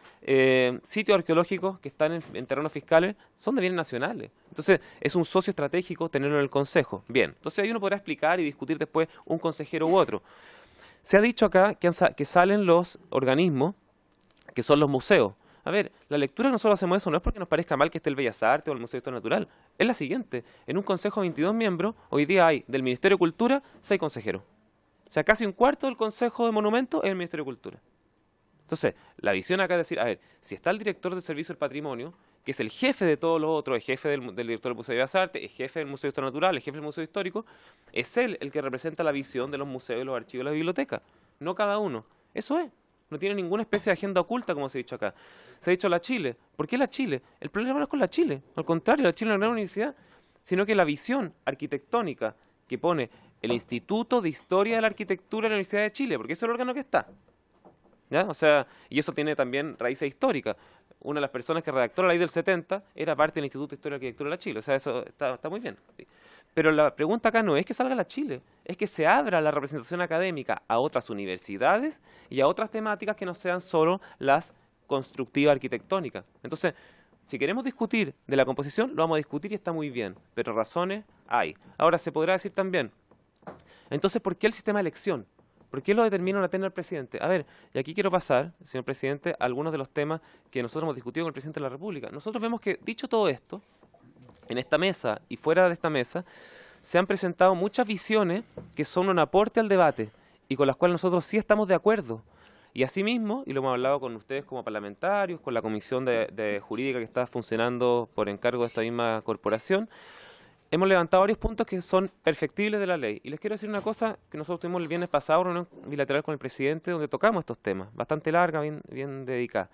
sitios arqueológicos que están en terrenos fiscales son de bienes nacionales. Entonces, es un socio estratégico tenerlo en el Consejo. Bien, entonces ahí uno podrá explicar y discutir después un consejero u otro. Se ha dicho acá que salen los organismos, que son los museos. A ver, la lectura que nosotros hacemos eso no es porque nos parezca mal que esté el Bellas Artes o el Museo de Historia Natural. Es la siguiente. En un consejo de 22 miembros, hoy día hay del Ministerio de Cultura 6 consejeros. O sea, casi un cuarto del Consejo de Monumentos es el Ministerio de Cultura. Entonces, la visión acá es decir, a ver, si está el director del Servicio del Patrimonio, que es el jefe de todos los otros, el jefe del director del Museo de Bellas Artes, el jefe del Museo de Historia Natural, el jefe del Museo Histórico, es él el que representa la visión de los museos, los archivos y las bibliotecas, no cada uno. Eso es. No tiene ninguna especie de agenda oculta, como se ha dicho acá. Se ha dicho la Chile. ¿Por qué la Chile? El problema no es con la Chile. Al contrario, la Chile es una gran universidad, sino que la visión arquitectónica que pone el Instituto de Historia de la Arquitectura de la Universidad de Chile, porque ese es el órgano que está. ¿Ya? O sea, y eso tiene también raíces históricas. Una de las personas que redactó la ley del 70 era parte del Instituto de Historia y Arquitectura de la Chile. O sea, eso está muy bien. ¿Sí? Pero la pregunta acá no es que salga la Chile, es que se abra la representación académica a otras universidades y a otras temáticas que no sean solo las constructivas arquitectónicas. Entonces, si queremos discutir de la composición, lo vamos a discutir y está muy bien, pero razones hay. Ahora, se podrá decir también, entonces, ¿por qué el sistema de elección? ¿Por qué lo determina una terna el presidente? A ver, y aquí quiero pasar, señor presidente, a algunos de los temas que nosotros hemos discutido con el presidente de la República. Nosotros vemos que, dicho todo esto, en esta mesa y fuera de esta mesa, se han presentado muchas visiones que son un aporte al debate y con las cuales nosotros sí estamos de acuerdo. Y asimismo, y lo hemos hablado con ustedes como parlamentarios, con la comisión de jurídica que está funcionando por encargo de esta misma corporación, hemos levantado varios puntos que son perfectibles de la ley. Y les quiero decir una cosa, que nosotros tuvimos el viernes pasado una reunión bilateral con el presidente donde tocamos estos temas, bastante larga, bien dedicada.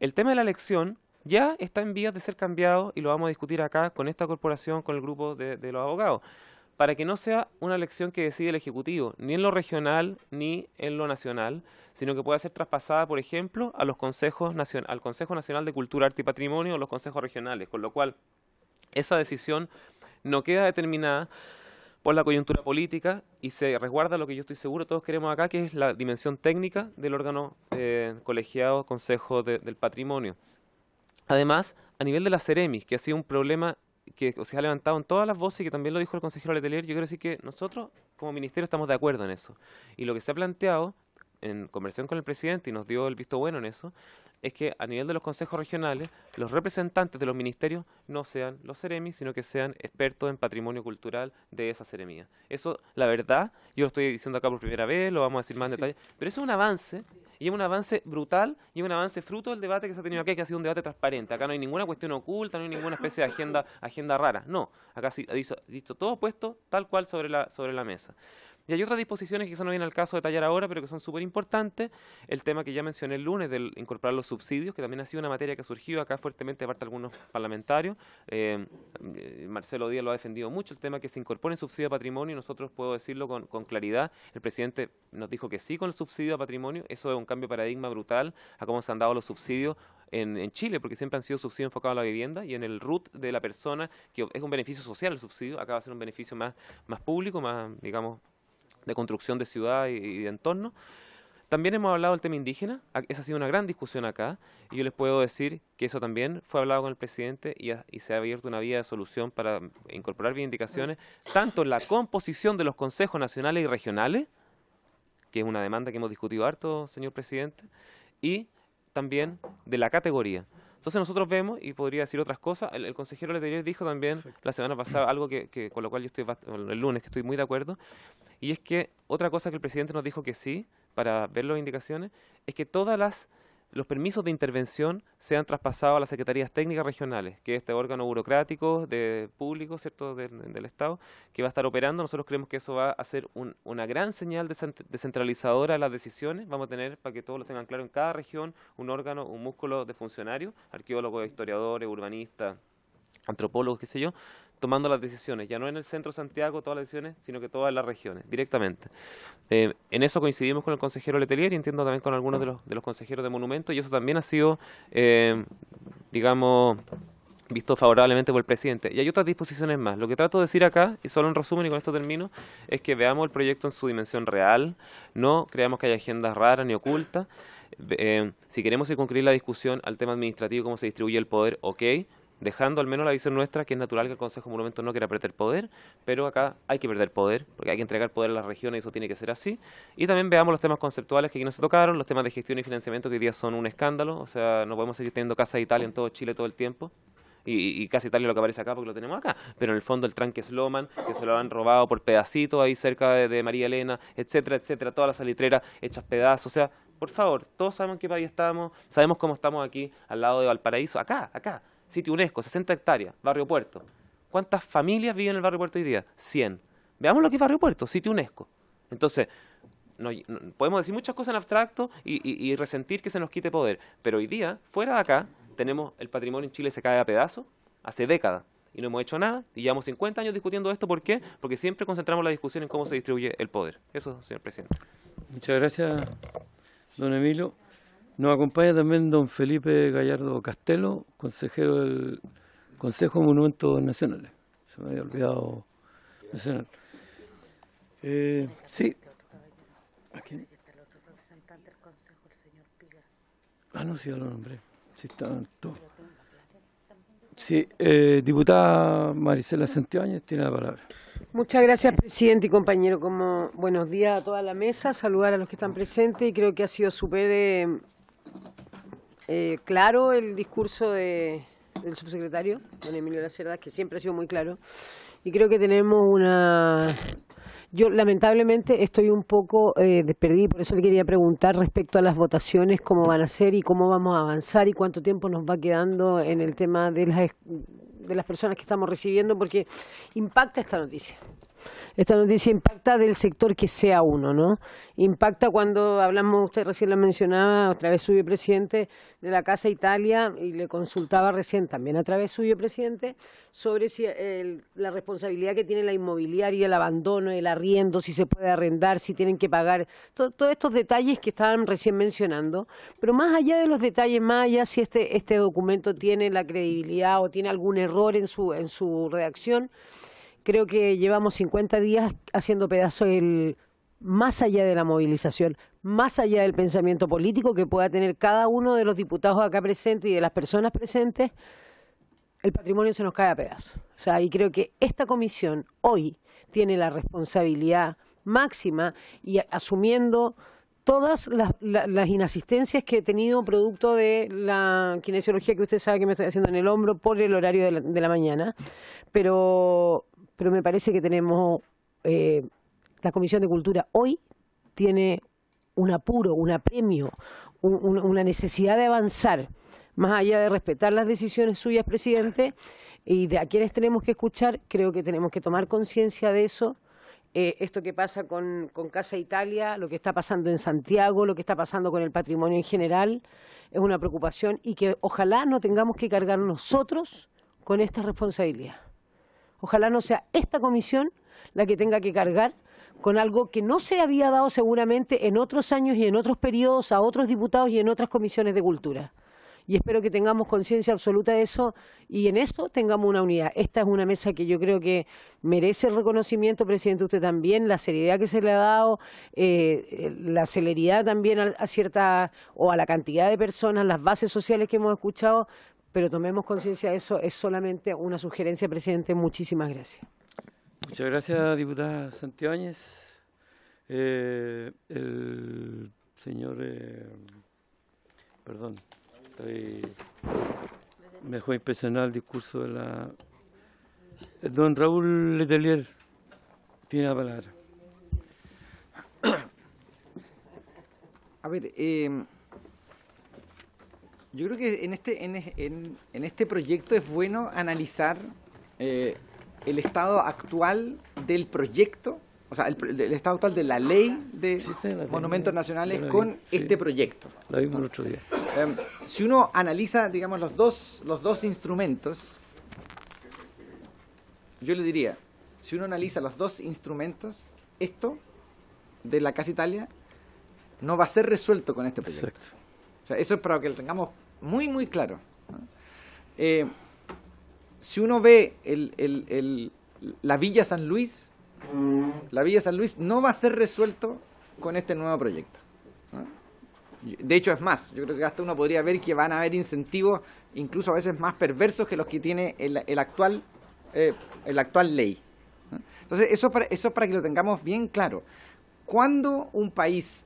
El tema de la elección ya está en vías de ser cambiado y lo vamos a discutir acá con esta corporación, con el grupo de los abogados, para que no sea una elección que decide el Ejecutivo, ni en lo regional ni en lo nacional, sino que pueda ser traspasada, por ejemplo, a los consejos al Consejo Nacional de Cultura, Arte y Patrimonio o los consejos regionales, con lo cual esa decisión no queda determinada por la coyuntura política y se resguarda lo que yo estoy seguro todos queremos acá, que es la dimensión técnica del órgano colegiado Consejo del Patrimonio. Además, a nivel de la Ceremis, que ha sido un problema que se ha levantado en todas las voces y que también lo dijo el consejero Letelier, yo quiero decir que nosotros como ministerio estamos de acuerdo en eso. Y lo que se ha planteado en conversación con el presidente y nos dio el visto bueno en eso, es que a nivel de los consejos regionales, los representantes de los ministerios no sean los Ceremis, sino que sean expertos en patrimonio cultural de esa seremía. Eso, la verdad, yo lo estoy diciendo acá por primera vez, lo vamos a decir más en detalle, pero eso es un avance, y es un avance brutal, y es un avance fruto del debate que se ha tenido aquí, que ha sido un debate transparente. Acá no hay ninguna cuestión oculta, no hay ninguna especie de agenda rara, no. Acá sí ha dicho todo puesto tal cual sobre la mesa. Y hay otras disposiciones que quizás no viene al caso de detallar ahora, pero que son súper importantes. El tema que ya mencioné el lunes, del incorporar los subsidios, que también ha sido una materia que ha surgido acá fuertemente de parte de algunos parlamentarios. Marcelo Díaz lo ha defendido mucho, el tema que se incorpore subsidio a patrimonio, y nosotros puedo decirlo con claridad. El presidente nos dijo que sí con el subsidio a patrimonio. Eso es un cambio de paradigma brutal a cómo se han dado los subsidios en Chile, porque siempre han sido subsidios enfocados a la vivienda y en el RUT de la persona, que es un beneficio social el subsidio, acá va a ser un beneficio más público, más, digamos, de construcción de ciudad y de entorno. También hemos hablado del tema indígena, esa ha sido una gran discusión acá, y yo les puedo decir que eso también fue hablado con el presidente y se ha abierto una vía de solución para incorporar reivindicaciones, tanto en la composición de los consejos nacionales y regionales, que es una demanda que hemos discutido harto, señor presidente, y también de la categoría. Entonces nosotros vemos, y podría decir otras cosas, el consejero Letelier dijo también la semana pasada algo que con lo cual yo estoy, el lunes, que estoy muy de acuerdo, y es que otra cosa que el presidente nos dijo que sí, para ver las indicaciones, es que todos los permisos de intervención sean traspasados a las secretarías técnicas regionales, que es este órgano burocrático público, ¿cierto?, del Estado, que va a estar operando. Nosotros creemos que eso va a ser una gran señal descentralizadora de las decisiones. Vamos a tener, para que todos lo tengan claro, en cada región un órgano, un músculo de funcionarios, arqueólogos, historiadores, urbanistas, antropólogos, qué sé yo, tomando las decisiones, ya no en el centro de Santiago todas las decisiones, sino que todas las regiones, directamente. En eso coincidimos con el consejero Letelier y entiendo también con algunos de los consejeros de Monumentos, y eso también ha sido, digamos, visto favorablemente por el presidente. Y hay otras disposiciones más. Lo que trato de decir acá, y solo en resumen y con esto termino, es que veamos el proyecto en su dimensión real, no creamos que haya agendas raras ni ocultas. Si queremos circunscribir la discusión al tema administrativo, cómo se distribuye el poder, ok, dejando al menos la visión nuestra, que es natural que el Consejo de Monumentos no quiera perder poder, pero acá hay que perder poder, porque hay que entregar poder a las regiones y eso tiene que ser así. Y también veamos los temas conceptuales que aquí no se tocaron, los temas de gestión y financiamiento que hoy día son un escándalo, o sea, no podemos seguir teniendo Casa de Italia en todo Chile todo el tiempo. Y Casa Italia lo que aparece acá porque lo tenemos acá, pero en el fondo el tranque Sloman, que se lo han robado por pedacitos ahí cerca de María Elena, etcétera, etcétera, todas las salitreras hechas pedazos, o sea, por favor, todos sabemos en qué país estamos, sabemos cómo estamos aquí al lado de Valparaíso, acá, sitio UNESCO, 60 hectáreas, Barrio Puerto. ¿Cuántas familias viven en el Barrio Puerto hoy día? 100. Veamos lo que es Barrio Puerto, sitio UNESCO. Entonces, podemos decir muchas cosas en abstracto y resentir que se nos quite poder, pero hoy día, fuera de acá, tenemos el patrimonio en Chile se cae a pedazos hace décadas y no hemos hecho nada y llevamos 50 años discutiendo esto. ¿Por qué? Porque siempre concentramos la discusión en cómo se distribuye el poder. Eso, señor presidente. Muchas gracias, don Emilio. Nos acompaña también don Felipe Gallardo Castelo, consejero del Consejo de Monumentos Nacionales. Se me había olvidado mencionar. Sí. ¿A quién? Ah, no, sí, ya lo nombré. Sí, estaban todos. Sí, diputada Marisela Santibáñez tiene la palabra. Muchas gracias, presidente y compañero. Como buenos días a toda la mesa, saludar a los que están presentes y creo que ha sido súper claro el discurso del subsecretario, don Emilio Lacerda, que siempre ha sido muy claro. Y creo que tenemos Yo lamentablemente estoy un poco perdida, por eso le quería preguntar respecto a las votaciones, cómo van a ser y cómo vamos a avanzar y cuánto tiempo nos va quedando en el tema de las personas que estamos recibiendo, porque impacta esta noticia. Esta noticia impacta del sector que sea uno, ¿no? Impacta cuando hablamos, usted recién lo mencionaba, a través suyo, presidente, de la Casa Italia, y le consultaba recién también a través suyo, presidente, sobre si la responsabilidad que tiene la inmobiliaria, el abandono, el arriendo, si se puede arrendar, si tienen que pagar, todos estos detalles que estaban recién mencionando. Pero más allá de los detalles, más allá si este documento tiene la credibilidad o tiene algún error en su redacción, creo que llevamos 50 días haciendo pedazos más allá de la movilización, más allá del pensamiento político que pueda tener cada uno de los diputados acá presentes y de las personas presentes, el patrimonio se nos cae a pedazos. O sea, y creo que esta comisión hoy tiene la responsabilidad máxima y asumiendo todas las inasistencias que he tenido producto de la kinesiología que usted sabe que me estoy haciendo en el hombro por el horario de la mañana, pero me parece que tenemos, la Comisión de Cultura hoy tiene un apuro, un apremio, una necesidad de avanzar, más allá de respetar las decisiones suyas, presidente, y de a quienes tenemos que escuchar. Creo que tenemos que tomar conciencia de eso. Esto que pasa con Casa Italia, lo que está pasando en Santiago, lo que está pasando con el patrimonio en general, es una preocupación y que ojalá no tengamos que cargar nosotros con esta responsabilidad. Ojalá no sea esta comisión la que tenga que cargar con algo que no se había dado seguramente en otros años y en otros periodos a otros diputados y en otras comisiones de cultura. Y espero que tengamos conciencia absoluta de eso y en eso tengamos una unidad. Esta es una mesa que yo creo que merece el reconocimiento, presidente, usted también, la seriedad que se le ha dado, la celeridad también a cierta o a la cantidad de personas, las bases sociales que hemos escuchado, pero tomemos conciencia de eso, es solamente una sugerencia, presidente. Muchísimas gracias. Muchas gracias, diputada Santibáñez. El señor... perdón, me dejó impresionar el discurso de la... Don Raúl Letelier tiene la palabra. A ver, yo creo que en este proyecto es bueno analizar el estado actual del proyecto, o sea, el estado actual de la ley de monumentos nacionales con este proyecto. La vimos el otro día. Si uno analiza, digamos, los dos instrumentos, yo le diría, si uno analiza los dos instrumentos, esto de la Casa Italia no va a ser resuelto con este proyecto. Exacto. O sea, eso es para que lo tengamos muy, muy claro, ¿no? si uno ve la Villa San Luis no va a ser resuelto con este nuevo proyecto, ¿no? De hecho, es más, yo creo que hasta uno podría ver que van a haber incentivos incluso a veces más perversos que los que tiene el actual ley, ¿no? Entonces, eso para que lo tengamos bien claro. Cuando un país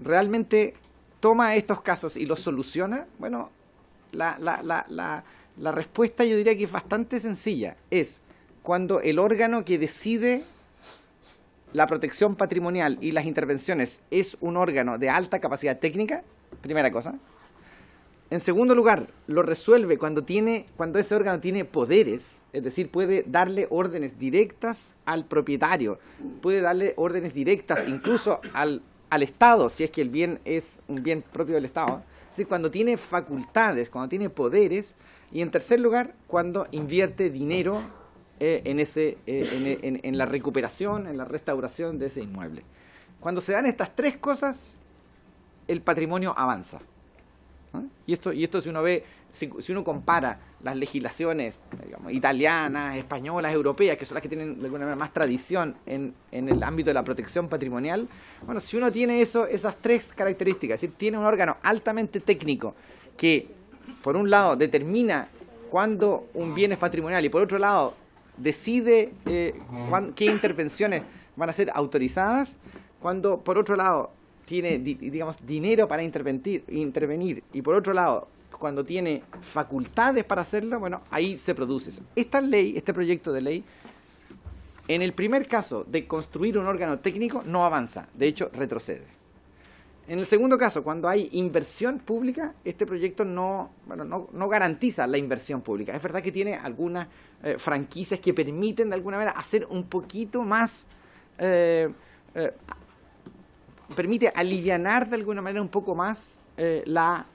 realmente toma estos casos y los soluciona, bueno, la respuesta yo diría que es bastante sencilla. Es cuando el órgano que decide la protección patrimonial y las intervenciones es un órgano de alta capacidad técnica, primera cosa. En segundo lugar, lo resuelve cuando ese órgano tiene poderes, es decir, puede darle órdenes directas al propietario, puede darle órdenes directas incluso al Estado, si es que el bien es un bien propio del Estado. Es decir, cuando tiene facultades, cuando tiene poderes. Y en tercer lugar, cuando invierte dinero en la recuperación, en la restauración de ese inmueble. Cuando se dan estas tres cosas, el patrimonio avanza, ¿no? Y esto si uno ve, si uno compara las legislaciones, digamos, italianas, españolas, europeas, que son las que tienen de alguna manera más tradición en el ámbito de la protección patrimonial, bueno, si uno tiene esas tres características, es decir, tiene un órgano altamente técnico que, por un lado, determina cuándo un bien es patrimonial y, por otro lado, decide qué intervenciones van a ser autorizadas, cuando, por otro lado, tiene, digamos, dinero para intervenir y, por otro lado, cuando tiene facultades para hacerlo, bueno, ahí se produce eso. Esta ley, este proyecto de ley, en el primer caso de construir un órgano técnico, no avanza, de hecho, retrocede. En el segundo caso, cuando hay inversión pública, este proyecto no garantiza la inversión pública. Es verdad que tiene algunas franquicias que permiten de alguna manera hacer un poquito más, permite alivianar de alguna manera un poco más la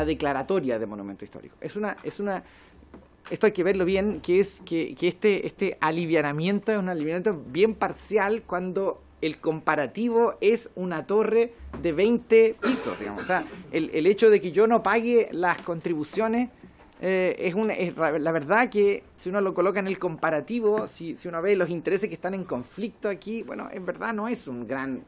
declaratoria de monumento histórico. Esto hay que verlo bien, que este alivianamiento es un alivianamiento bien parcial cuando el comparativo es una torre de 20 pisos, digamos. O sea, el hecho de que yo no pague las contribuciones la verdad que si uno lo coloca en el comparativo, si uno ve los intereses que están en conflicto aquí, bueno, en verdad no es un gran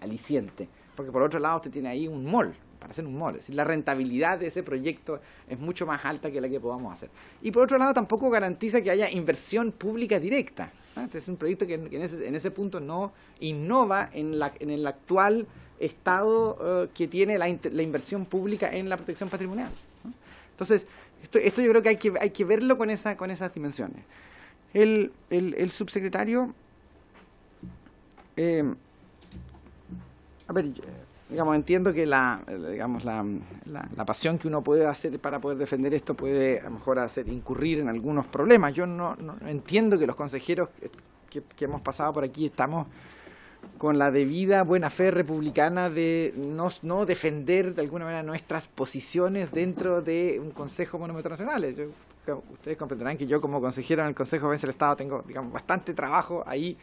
aliciente, porque por otro lado usted tiene ahí un mall, para hacer un mall, es decir, la rentabilidad de ese proyecto es mucho más alta que la que podamos hacer. Y por otro lado tampoco garantiza que haya inversión pública directa, ¿no? Este es un proyecto que en ese punto no innova en el actual estado que tiene la inversión pública en la protección patrimonial, ¿no? Entonces, esto yo creo que hay que verlo con esas dimensiones. El subsecretario, digamos, entiendo que la pasión que uno puede hacer para poder defender esto puede a lo mejor incurrir en algunos problemas. Yo no entiendo que los consejeros que hemos pasado por aquí estamos con la debida buena fe republicana de no defender de alguna manera nuestras posiciones dentro de un Consejo de Monumentos Nacionales. Ustedes comprenderán que yo como consejero en el Consejo de Defensa del Estado tengo, digamos, bastante trabajo ahí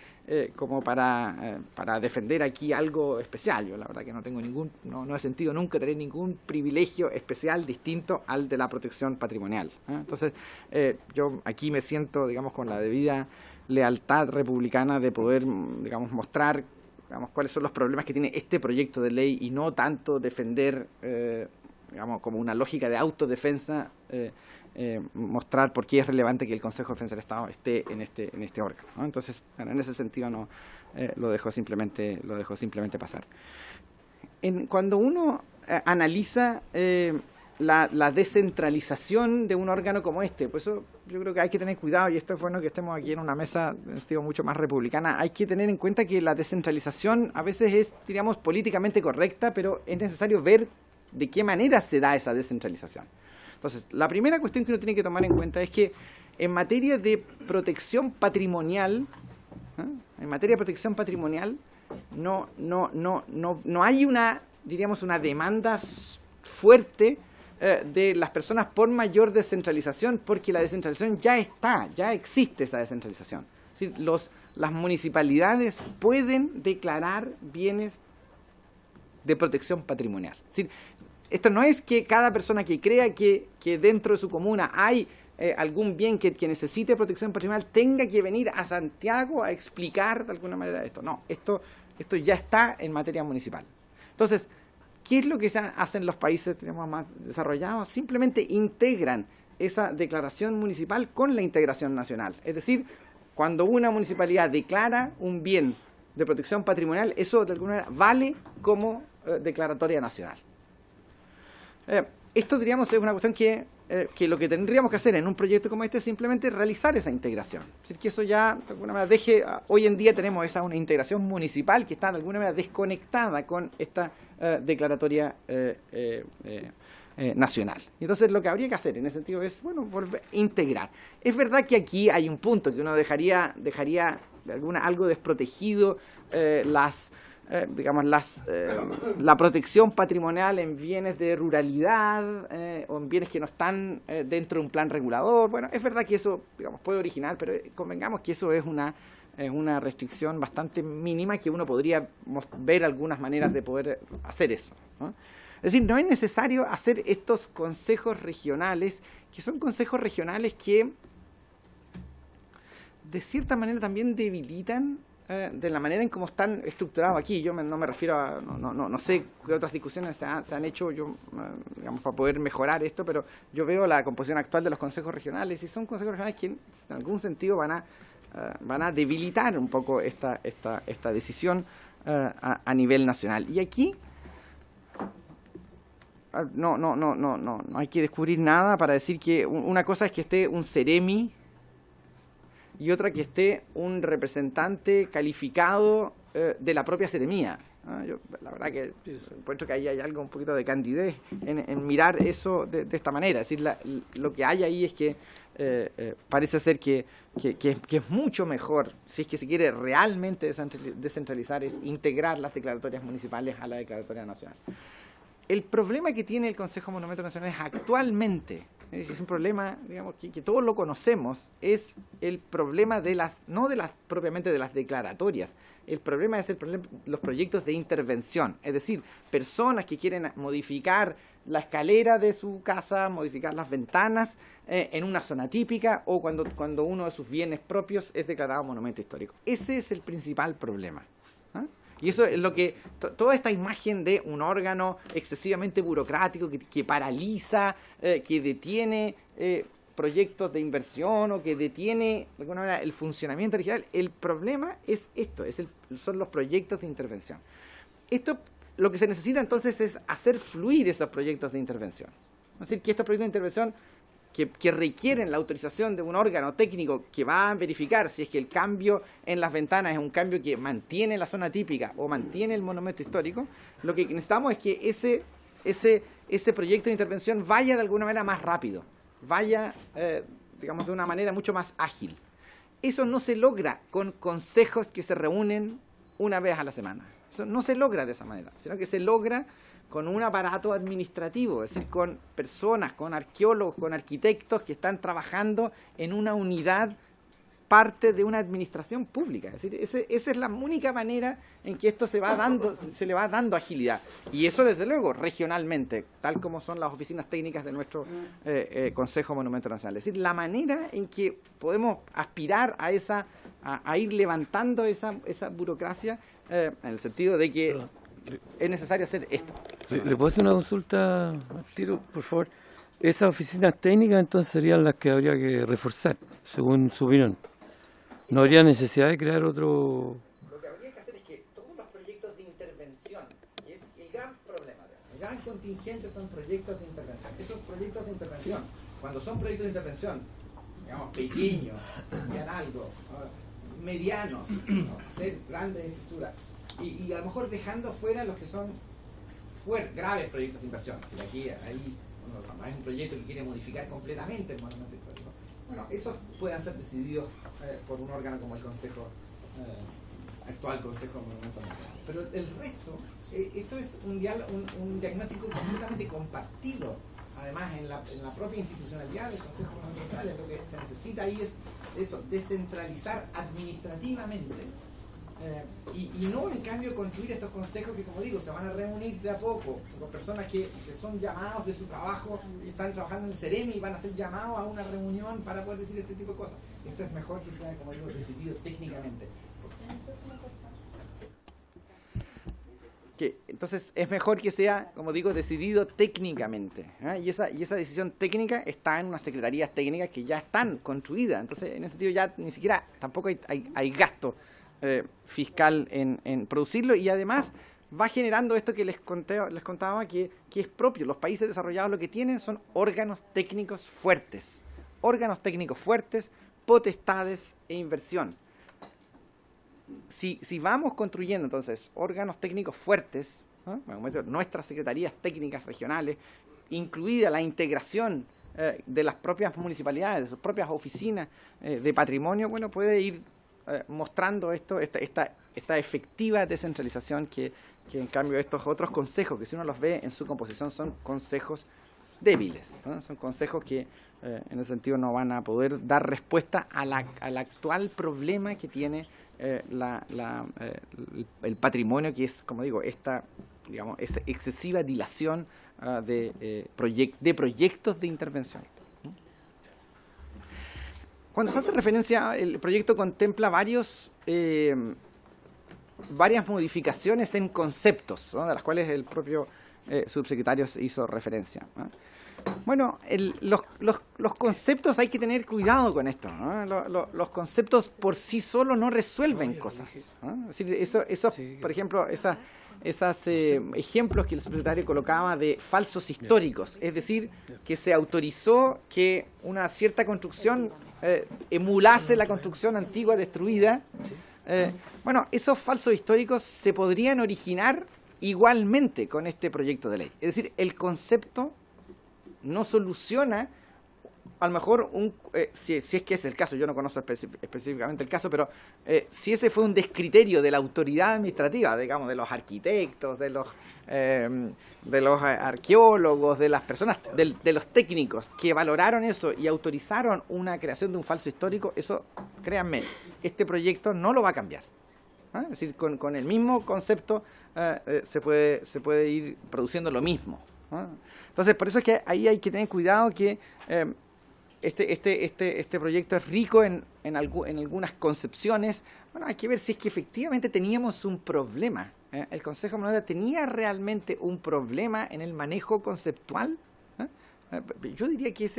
como para defender aquí algo especial. Yo la verdad que no tengo no he sentido nunca tener ningún privilegio especial distinto al de la protección patrimonial, ¿eh? Entonces yo aquí me siento, digamos, con la debida lealtad republicana de poder, digamos, mostrar, digamos, cuáles son los problemas que tiene este proyecto de ley y no tanto defender, digamos, como una lógica de autodefensa, mostrar por qué es relevante que el Consejo de Defensa del Estado esté en este órgano, ¿no? Entonces, bueno, en ese sentido lo dejo simplemente pasar. Cuando uno analiza la descentralización de un órgano como este, pues eso yo creo que hay que tener cuidado, y esto es bueno que estemos aquí en una mesa, digo, mucho más republicana. Hay que tener en cuenta que la descentralización a veces es, diríamos, políticamente correcta, pero es necesario ver de qué manera se da esa descentralización. Entonces, la primera cuestión que uno tiene que tomar en cuenta es que en materia de protección patrimonial, no hay una demanda fuerte de las personas por mayor descentralización, porque la descentralización ya existe esa descentralización. Es decir, las municipalidades pueden declarar bienes de protección patrimonial. Es decir, esto no es que cada persona que crea que dentro de su comuna hay algún bien que necesite protección patrimonial tenga que venir a Santiago a explicar de alguna manera esto. No, esto ya está en materia municipal. Entonces, ¿qué es lo que hacen los países, digamos, más desarrollados? Simplemente integran esa declaración municipal con la integración nacional. Es decir, cuando una municipalidad declara un bien de protección patrimonial, eso de alguna manera vale como declaratoria nacional. Esto, diríamos, es una cuestión que lo que tendríamos que hacer en un proyecto como este es simplemente realizar esa integración. Es decir, que eso ya, de alguna manera, hoy en día tenemos una integración municipal que está de alguna manera desconectada con esta declaratoria nacional. Y entonces lo que habría que hacer en ese sentido es, bueno, volver a integrar. Es verdad que aquí hay un punto que uno dejaría de algo desprotegido la protección patrimonial en bienes de ruralidad o en bienes que no están dentro de un plan regulador. Bueno, es verdad que eso, digamos, puede originar, pero convengamos que eso es una restricción bastante mínima, que uno podría ver algunas maneras de poder hacer eso, ¿no? Es decir, no es necesario hacer estos consejos regionales, que son consejos regionales que de cierta manera también debilitan de la manera en cómo están estructurados aquí. Yo no me refiero a, no sé qué otras discusiones se han hecho digamos, para poder mejorar esto, pero yo veo la composición actual de los consejos regionales y son consejos regionales que en algún sentido van a debilitar un poco esta decisión a nivel nacional. Y aquí no hay que descubrir nada para decir que una cosa es que esté un Ceremi y otra que esté un representante calificado de la propia seremía. Yo la verdad que encuentro que ahí hay algo un poquito de candidez en mirar eso de esta manera. Es decir, lo que hay ahí es que parece ser que es mucho mejor, si es que se quiere realmente descentralizar, es integrar las declaratorias municipales a la declaratoria nacional. El problema que tiene el Consejo de Monumentos Nacionales actualmente, es un problema, digamos, que todos lo conocemos, es el problema no propiamente de las declaratorias. El problema es los proyectos de intervención, es decir, personas que quieren modificar la escalera de su casa, modificar las ventanas en una zona típica, o cuando uno de sus bienes propios es declarado monumento histórico. Ese es el principal problema. Y eso es lo que, toda esta imagen de un órgano excesivamente burocrático que paraliza, que detiene proyectos de inversión o que detiene de alguna manera el funcionamiento regional, el problema es esto, son los proyectos de intervención. Lo que se necesita entonces es hacer fluir esos proyectos de intervención. Es decir, que estos proyectos de intervención que requieren la autorización de un órgano técnico que va a verificar si es que el cambio en las ventanas es un cambio que mantiene la zona típica o mantiene el monumento histórico, lo que necesitamos es que ese proyecto de intervención vaya de alguna manera más rápido, vaya, digamos, de una manera mucho más ágil. Eso no se logra con consejos que se reúnen una vez a la semana. Eso no se logra de esa manera, sino que se logra con un aparato administrativo, es decir, con personas, con arqueólogos, con arquitectos que están trabajando en una unidad, parte de una administración pública. Es decir, esa es la única manera en que esto se le va dando agilidad. Y eso, desde luego, regionalmente, tal como son las oficinas técnicas de nuestro Consejo de Monumentos Nacionales. Es decir, la manera en que podemos aspirar a ir levantando esa burocracia, en el sentido de que es necesario hacer esto. ¿Le puedo hacer una consulta al tiro, por favor? Esas oficinas técnicas entonces serían las que habría que reforzar, según su opinión. ¿No habría necesidad de crear otro? Lo que habría que hacer es que todos los proyectos de intervención, que es el gran problema, el gran contingente son proyectos de intervención. Esos proyectos de intervención, cuando son proyectos de intervención, digamos, pequeños, cambiar algo, medianos, hacer grandes estructuras, y a lo mejor dejando fuera los que son graves proyectos de inversión. Es decir, aquí cuando hay un proyecto que quiere modificar completamente el monumento histórico, bueno, esos pueden ser decididos por un órgano como el actual Consejo de Monumentos Nacionales. Pero el resto, esto es un diagnóstico completamente compartido, además en la propia institucionalidad del Consejo de Monumentos Nacionales. Lo que se necesita ahí es eso, descentralizar administrativamente Y no, en cambio, construir estos consejos que, como digo, se van a reunir de a poco, con personas que son llamados de su trabajo, y están trabajando en el Ceremi y van a ser llamados a una reunión para poder decir este tipo de cosas. Esto es mejor que sea, como digo, decidido técnicamente. Entonces es mejor que sea, como digo, decidido técnicamente, ¿eh? Y esa decisión técnica está en unas secretarías técnicas que ya están construidas. Entonces, en ese sentido, ya ni siquiera tampoco hay gasto fiscal en producirlo, y además va generando esto que les contaba que es propio. Los países desarrollados lo que tienen son órganos técnicos fuertes, potestades e inversión. Si vamos construyendo entonces órganos técnicos fuertes, ¿no? Nuestras secretarías técnicas regionales, incluida la integración de las propias municipalidades, de sus propias oficinas de patrimonio, bueno, puede ir mostrando esta efectiva descentralización que en cambio estos otros consejos, que si uno los ve en su composición, son consejos débiles, ¿no? Son consejos que en ese sentido no van a poder dar respuesta al actual problema que tiene el patrimonio, que es, como digo, esta excesiva dilación de proyectos de intervención. Cuando se hace referencia, el proyecto contempla varias modificaciones en conceptos, ¿no? De las cuales el propio subsecretario hizo referencia, ¿no? Bueno, los conceptos hay que tener cuidado con esto, ¿no? Los conceptos por sí solos no resuelven cosas, ¿no? Es decir, por ejemplo, esos ejemplos que el subsecretario colocaba de falsos históricos, es decir, que se autorizó que una cierta construcción emulase la construcción antigua destruida. Bueno, esos falsos históricos se podrían originar igualmente con este proyecto de ley. Es decir, el concepto no soluciona, a lo mejor, si es que es el caso, yo no conozco específicamente el caso, pero si ese fue un descriterio de la autoridad administrativa, digamos, de los arquitectos, de los arqueólogos, de las personas, de los técnicos que valoraron eso y autorizaron una creación de un falso histórico, eso, créanme, este proyecto no lo va a cambiar. ¿Ah? Es decir, con el mismo concepto se puede ir produciendo lo mismo. ¿Ah? Entonces, por eso es que ahí hay que tener cuidado que este proyecto es rico en algunas concepciones. Bueno, hay que ver si es que efectivamente teníamos un problema. El Consejo de Moneda tenía realmente un problema en el manejo conceptual. Yo diría que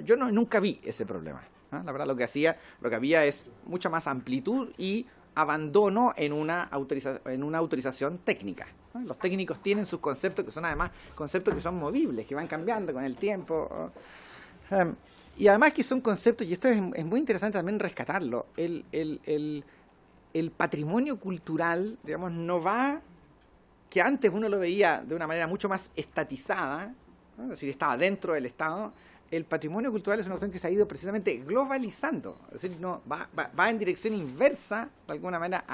yo nunca vi ese problema. La verdad, lo que había es mucha más amplitud y abandono en una autorización técnica. Los técnicos tienen sus conceptos, que son además conceptos que son movibles, que van cambiando con el tiempo. Y además que son conceptos, y esto es muy interesante también rescatarlo, el patrimonio cultural, digamos, no va, que antes uno lo veía de una manera mucho más estatizada, ¿no? Es decir, estaba dentro del Estado. El patrimonio cultural es una cuestión que se ha ido precisamente globalizando, es decir, va en dirección inversa, de alguna manera,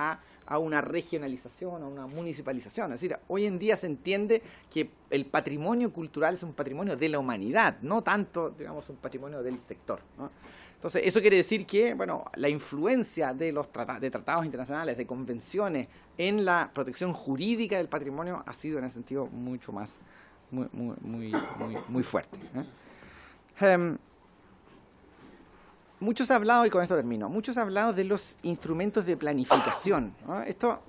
a una regionalización, a una municipalización. Es decir, hoy en día se entiende que el patrimonio cultural es un patrimonio de la humanidad, no tanto, digamos, un patrimonio del sector, ¿no? Entonces, eso quiere decir que, bueno, la influencia de los tratados internacionales, de convenciones, en la protección jurídica del patrimonio ha sido, en ese sentido, mucho más, muy fuerte, ¿eh? Muchos se ha hablado, y con esto termino, muchos se ha hablado de los instrumentos de planificación, ¿no? Esto,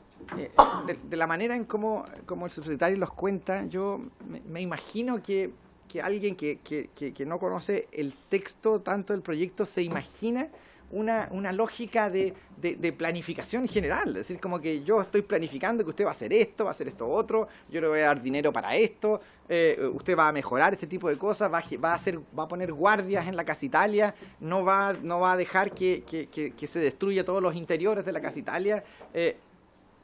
de la manera en como el subsecretario los cuenta, yo me imagino que alguien que no conoce el texto tanto del proyecto se imagina una lógica de planificación general. Es decir, como que yo estoy planificando que usted va a hacer esto otro, yo le voy a dar dinero para esto, usted va a mejorar este tipo de cosas, va a poner guardias en la Casa Italia, no va a dejar que se destruya todos los interiores de la Casa Italia.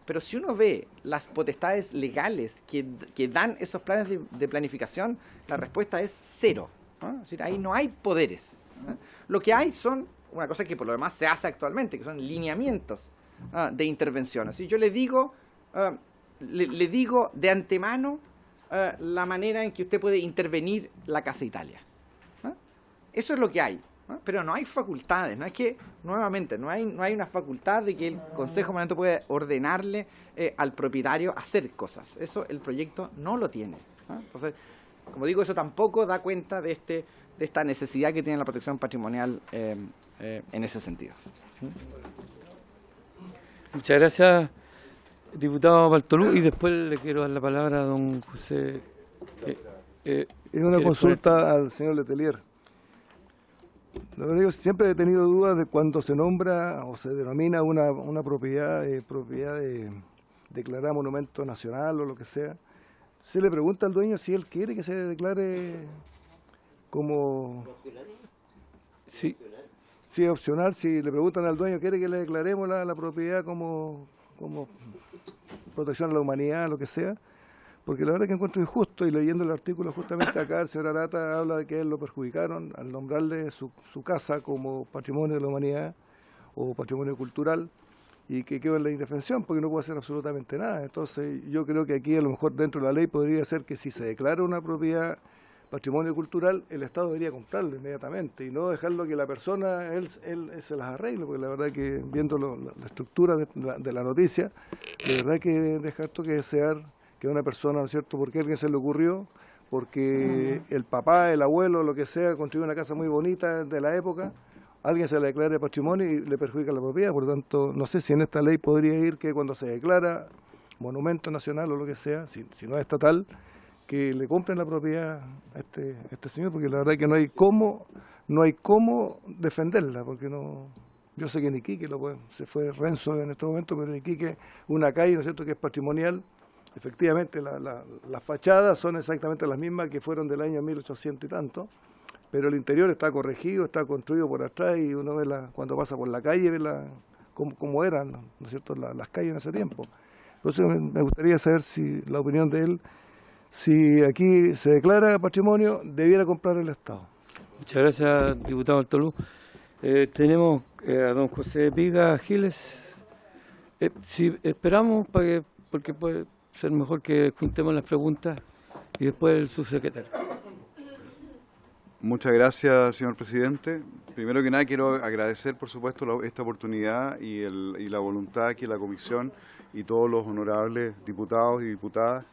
Pero si uno ve las potestades legales que dan esos planes de planificación, la respuesta es cero, ¿no? Es decir, ahí no hay poderes, ¿no? Lo que hay son una cosa que por lo demás se hace actualmente, que son lineamientos de intervención. Así yo le digo de antemano la manera en que usted puede intervenir la Casa Italia, ¿no? Eso es lo que hay. ¿no? Pero no hay facultades, no es que, nuevamente, no hay una facultad de que el Consejo Permanente pueda ordenarle al propietario hacer cosas. Eso el proyecto no lo tiene, ¿no? Entonces, como digo, eso tampoco da cuenta de esta necesidad que tiene la protección patrimonial en ese sentido. Muchas gracias, diputado Bartolú, y después le quiero dar la palabra a don José. Es una ¿quiere consulta al señor Letelier. Lo que digo, siempre he tenido dudas de cuando se nombra o se denomina una propiedad declarada monumento nacional o lo que sea. Se le pregunta al dueño si él quiere que se declare como... Sí. Si es opcional, si le preguntan al dueño, ¿quiere que le declaremos la propiedad como protección a la humanidad, lo que sea? Porque la verdad que encuentro injusto, y leyendo el artículo justamente acá, el señor Arata habla de que él lo perjudicaron al nombrarle su casa como patrimonio de la humanidad o patrimonio cultural, y que quedó en la indefensión porque no puede hacer absolutamente nada. Entonces yo creo que aquí a lo mejor dentro de la ley podría ser que si se declara una propiedad patrimonio cultural, el Estado debería comprarlo inmediatamente y no dejarlo que la persona, él se las arregle, porque la verdad que viendo la estructura de la noticia, de verdad que deja esto que desear que una persona, ¿no es cierto?, porque a alguien se le ocurrió, porque el papá, el abuelo, lo que sea, construyó una casa muy bonita de la época, alguien se le declara patrimonio y le perjudica la propiedad. Por lo tanto, no sé si en esta ley podría ir que cuando se declara monumento nacional o lo que sea, si no es estatal, que le compren la propiedad a este señor, porque la verdad que no hay cómo defenderla, porque no... Yo sé que en Iquique, se fue Renzo en este momento, pero en Iquique una calle, ¿no es cierto?, que es patrimonial. Efectivamente, las fachadas son exactamente las mismas que fueron del año 1800 y tanto, pero el interior está corregido, está construido por atrás, y uno ve cuando pasa por la calle, ve cómo eran, ¿no es cierto?, las calles en ese tiempo. Entonces me gustaría saber si la opinión de él, si aquí se declara patrimonio, debiera comprar el Estado. Muchas gracias, diputado Bartolú. Tenemos a don José Viga Giles. Si esperamos, porque puede ser mejor que juntemos las preguntas y después el subsecretario. Muchas gracias, señor presidente. Primero que nada, quiero agradecer, por supuesto, esta oportunidad y la voluntad que la comisión y todos los honorables diputados y diputadas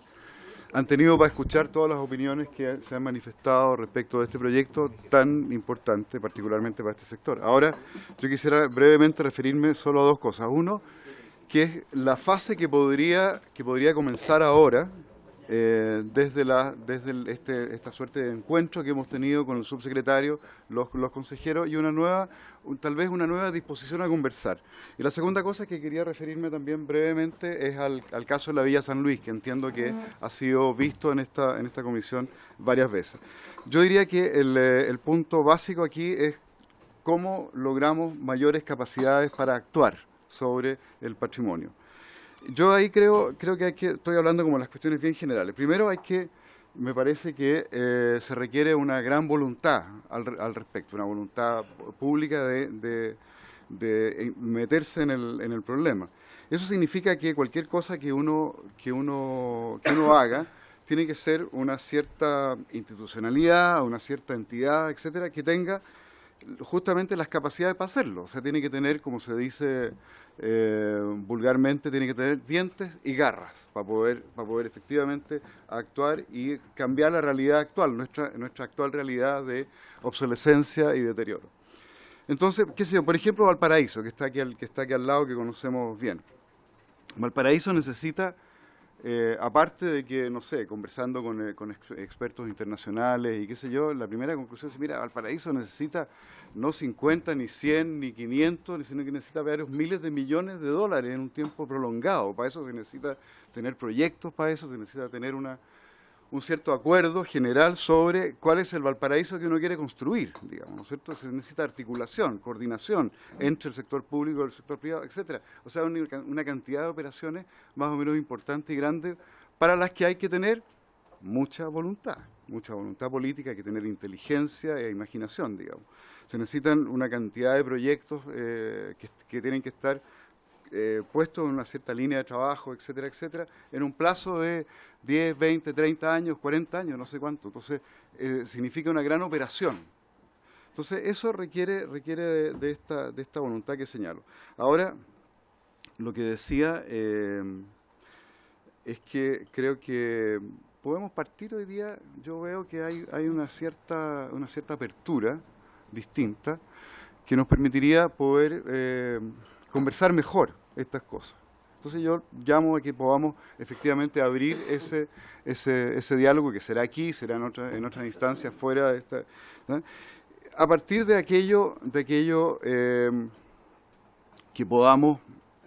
han tenido para escuchar todas las opiniones que se han manifestado respecto de este proyecto tan importante, particularmente para este sector. Ahora, yo quisiera brevemente referirme solo a dos cosas. Uno, que es la fase que podría comenzar ahora, desde esta suerte de encuentro que hemos tenido con el subsecretario, los consejeros, y tal vez una nueva disposición a conversar. Y la segunda cosa que quería referirme también brevemente es al caso de la Villa San Luis, que entiendo que ha sido visto en esta comisión varias veces. Yo diría que el punto básico aquí es cómo logramos mayores capacidades para actuar sobre el patrimonio. Yo ahí creo que estoy hablando como las cuestiones bien generales. Primero me parece que se requiere una gran voluntad al respecto, una voluntad pública de meterse en el problema. Eso significa que cualquier cosa que uno haga tiene que ser una cierta institucionalidad, una cierta entidad, etcétera, que tenga justamente las capacidades para hacerlo. O sea, tiene que tener, como se dice vulgarmente, tiene que tener dientes y garras para poder efectivamente actuar y cambiar la realidad actual, nuestra actual realidad de obsolescencia y deterioro. Entonces, qué sé yo, por ejemplo, Valparaíso, que está aquí al lado, que conocemos bien. Valparaíso necesita, aparte de que, no sé, conversando con expertos internacionales y qué sé yo, la primera conclusión es, mira, Valparaíso necesita no 50, ni 100, ni 500, sino que necesita varios miles de millones de dólares en un tiempo prolongado. Para eso se necesita tener proyectos, para eso se necesita tener un cierto acuerdo general sobre cuál es el Valparaíso que uno quiere construir, digamos, ¿no es cierto? Se necesita articulación, coordinación entre el sector público y el sector privado, etcétera. O sea, una cantidad de operaciones más o menos importantes y grandes para las que hay que tener mucha voluntad política, hay que tener inteligencia e imaginación, digamos. Se necesitan una cantidad de proyectos que tienen que estar puestos en una cierta línea de trabajo, etcétera, etcétera, en un plazo de 10, 20, 30 años, 40 años, no sé cuánto. Entonces, significa una gran operación. Entonces, eso requiere de esta voluntad que señalo. Ahora, lo que decía es que creo que podemos partir hoy día, yo veo que hay una cierta apertura distinta que nos permitiría poder conversar mejor estas cosas. Entonces yo llamo a que podamos efectivamente abrir ese diálogo, que será aquí, será en otras instancias fuera de esta, ¿no? A partir de aquello que podamos,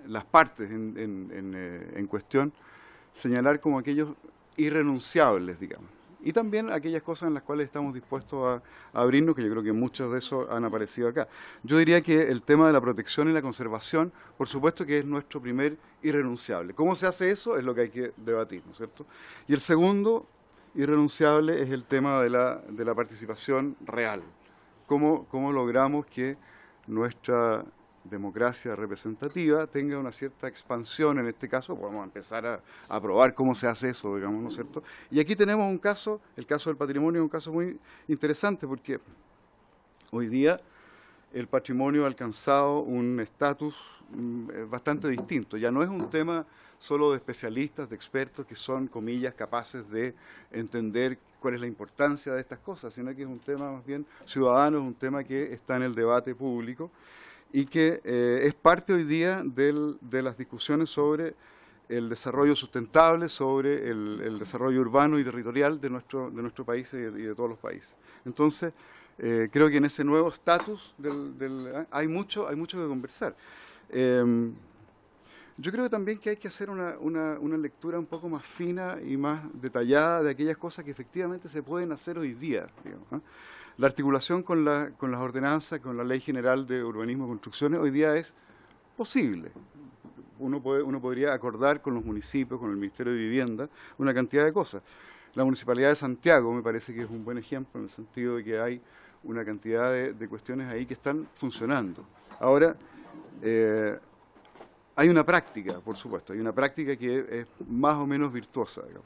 las partes en cuestión, señalar como aquellos irrenunciables, digamos. Y también aquellas cosas en las cuales estamos dispuestos a abrirnos, que yo creo que muchos de esos han aparecido acá. Yo diría que el tema de la protección y la conservación, por supuesto que es nuestro primer irrenunciable. ¿Cómo se hace eso? Es lo que hay que debatir, ¿no es cierto? Y el segundo irrenunciable es el tema de la participación real. ¿Cómo logramos que nuestra democracia representativa tenga una cierta expansión? En este caso podemos empezar a probar cómo se hace eso, digamos, ¿no es cierto? Y aquí tenemos un caso, el caso del patrimonio, es un caso muy interesante porque hoy día el patrimonio ha alcanzado un estatus bastante distinto. Ya no es un tema solo de especialistas, de expertos que son, comillas, capaces de entender cuál es la importancia de estas cosas, sino que es un tema más bien ciudadano, es un tema que está en el debate público y que es parte hoy día de las discusiones sobre el desarrollo sustentable, sobre el desarrollo urbano y territorial de nuestro país y de todos los países. Entonces, creo que en ese nuevo estatus hay mucho que conversar. Yo creo también que hay que hacer una lectura un poco más fina y más detallada de aquellas cosas que efectivamente se pueden hacer hoy día, digamos, ¿eh? La articulación con las ordenanzas, con la Ley General de Urbanismo y Construcciones, hoy día es posible. Uno podría acordar con los municipios, con el Ministerio de Vivienda, una cantidad de cosas. La Municipalidad de Santiago me parece que es un buen ejemplo en el sentido de que hay una cantidad de cuestiones ahí que están funcionando. Ahora, hay una práctica, por supuesto, hay una práctica que es más o menos virtuosa, digamos.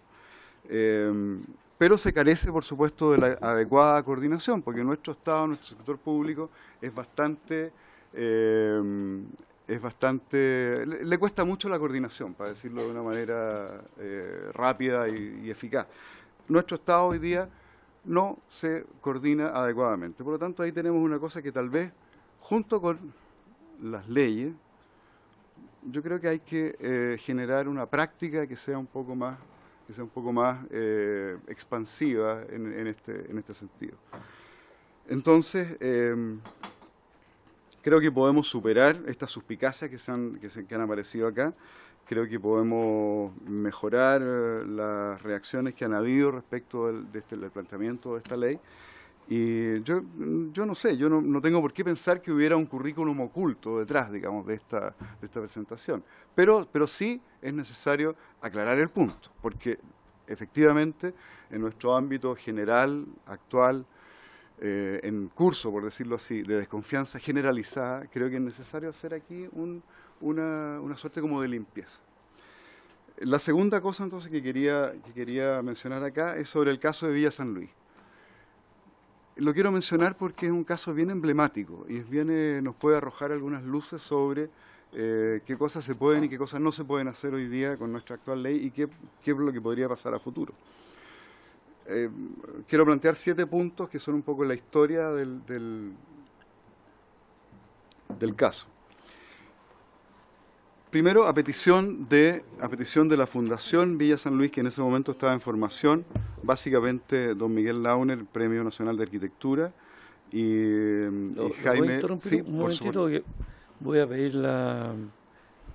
Pero se carece, por supuesto, de la adecuada coordinación, porque nuestro Estado, nuestro sector público es bastante, le cuesta mucho la coordinación, para decirlo de una manera rápida y eficaz. Nuestro Estado hoy día no se coordina adecuadamente. Por lo tanto, ahí tenemos una cosa que tal vez, junto con las leyes, yo creo que hay que generar una práctica que sea un poco más expansiva en este sentido. Entonces, creo que podemos superar estas suspicacias que han aparecido acá. Creo que podemos mejorar las reacciones que han habido respecto del planteamiento de esta ley. Y yo no sé, yo no tengo por qué pensar que hubiera un currículum oculto detrás, digamos, de esta presentación. Pero sí es necesario aclarar el punto, porque efectivamente en nuestro ámbito general, actual, en curso, por decirlo así, de desconfianza generalizada, creo que es necesario hacer aquí una suerte como de limpieza. La segunda cosa entonces que quería mencionar acá es sobre el caso de Villa San Luis. Lo quiero mencionar porque es un caso bien emblemático y nos puede arrojar algunas luces sobre qué cosas se pueden y qué cosas no se pueden hacer hoy día con nuestra actual ley y qué es lo que podría pasar a futuro. Quiero plantear 7 puntos que son un poco la historia del caso. Primero, a petición de la Fundación Villa San Luis, que en ese momento estaba en formación, básicamente don Miguel Launer, el Premio Nacional de Arquitectura, y Jaime... ¿Voy a interrumpir sí, un momentito? Porque voy a pedir la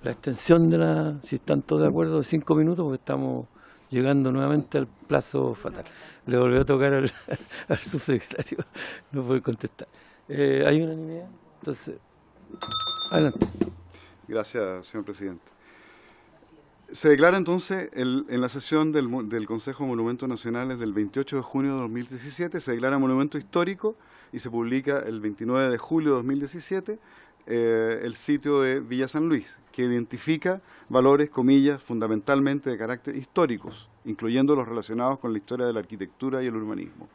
extensión si están todos de acuerdo, de 5 minutos, porque estamos llegando nuevamente al plazo fatal. Le volvió a tocar al subsecretario, no puede contestar. ¿Hay unanimidad? Entonces, adelante. Gracias, señor presidente. Se declara entonces, en la sesión del Consejo de Monumentos Nacionales del 28 de junio de 2017, se declara monumento histórico y se publica el 29 de julio de 2017 el sitio de Villa San Luis, que identifica valores, comillas, fundamentalmente de carácter históricos, incluyendo los relacionados con la historia de la arquitectura y el urbanismo.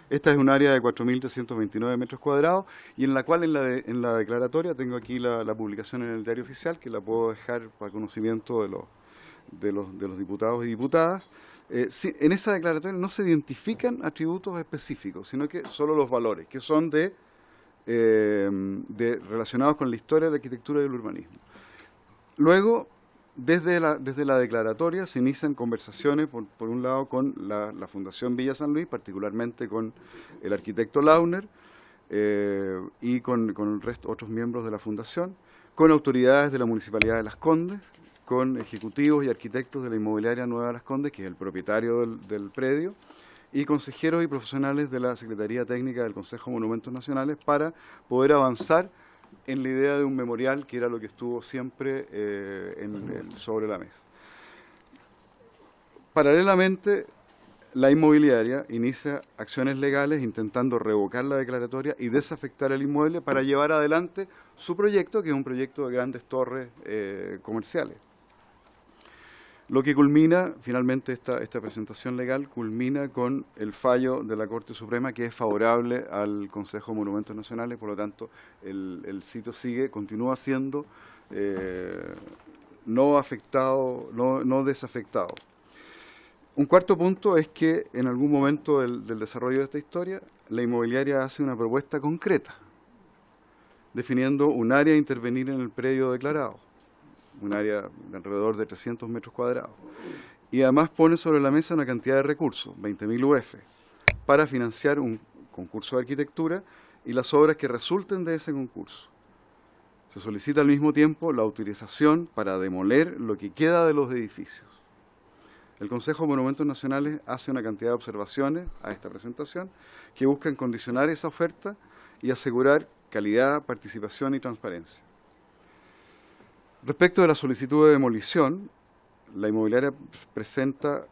Esta es un área de 4.329 metros cuadrados y en la cual en la declaratoria, tengo aquí la publicación en el diario oficial, que la puedo dejar para conocimiento de los diputados y diputadas. En esa declaratoria no se identifican atributos específicos, sino que solo los valores, que son relacionados con la historia de la arquitectura y el urbanismo. Luego, desde la declaratoria se inician conversaciones, por un lado, con la Fundación Villa San Luis, particularmente con el arquitecto Launer y con el resto, otros miembros de la Fundación, con autoridades de la Municipalidad de Las Condes, con ejecutivos y arquitectos de la inmobiliaria Nueva Las Condes, que es el propietario del predio, y consejeros y profesionales de la Secretaría Técnica del Consejo de Monumentos Nacionales para poder avanzar en la idea de un memorial, que era lo que estuvo siempre sobre la mesa. Paralelamente, la inmobiliaria inicia acciones legales intentando revocar la declaratoria y desafectar el inmueble para llevar adelante su proyecto, que es un proyecto de grandes torres comerciales. Lo que culmina, finalmente, esta presentación legal, culmina con el fallo de la Corte Suprema, que es favorable al Consejo de Monumentos Nacionales, por lo tanto, el sitio continúa siendo no afectado, no desafectado. Un cuarto punto es que en algún momento del desarrollo de esta historia, la inmobiliaria hace una propuesta concreta, definiendo un área a intervenir en el predio declarado, un área de alrededor de 300 metros cuadrados. Y además pone sobre la mesa una cantidad de recursos, 20.000 UF, para financiar un concurso de arquitectura y las obras que resulten de ese concurso. Se solicita al mismo tiempo la autorización para demoler lo que queda de los edificios. El Consejo de Monumentos Nacionales hace una cantidad de observaciones a esta presentación que buscan condicionar esa oferta y asegurar calidad, participación y transparencia. Respecto de la solicitud de demolición, la inmobiliaria presenta,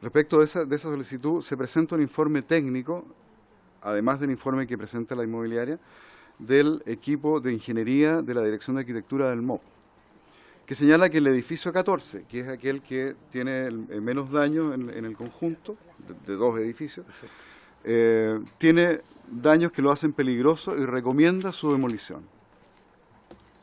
respecto de esa solicitud se presenta un informe técnico, además del informe que presenta la inmobiliaria, del equipo de ingeniería de la Dirección de Arquitectura del MOP, que señala que el edificio 14, que es aquel que tiene el menos daño en el conjunto de dos edificios, tiene daños que lo hacen peligroso y recomienda su demolición.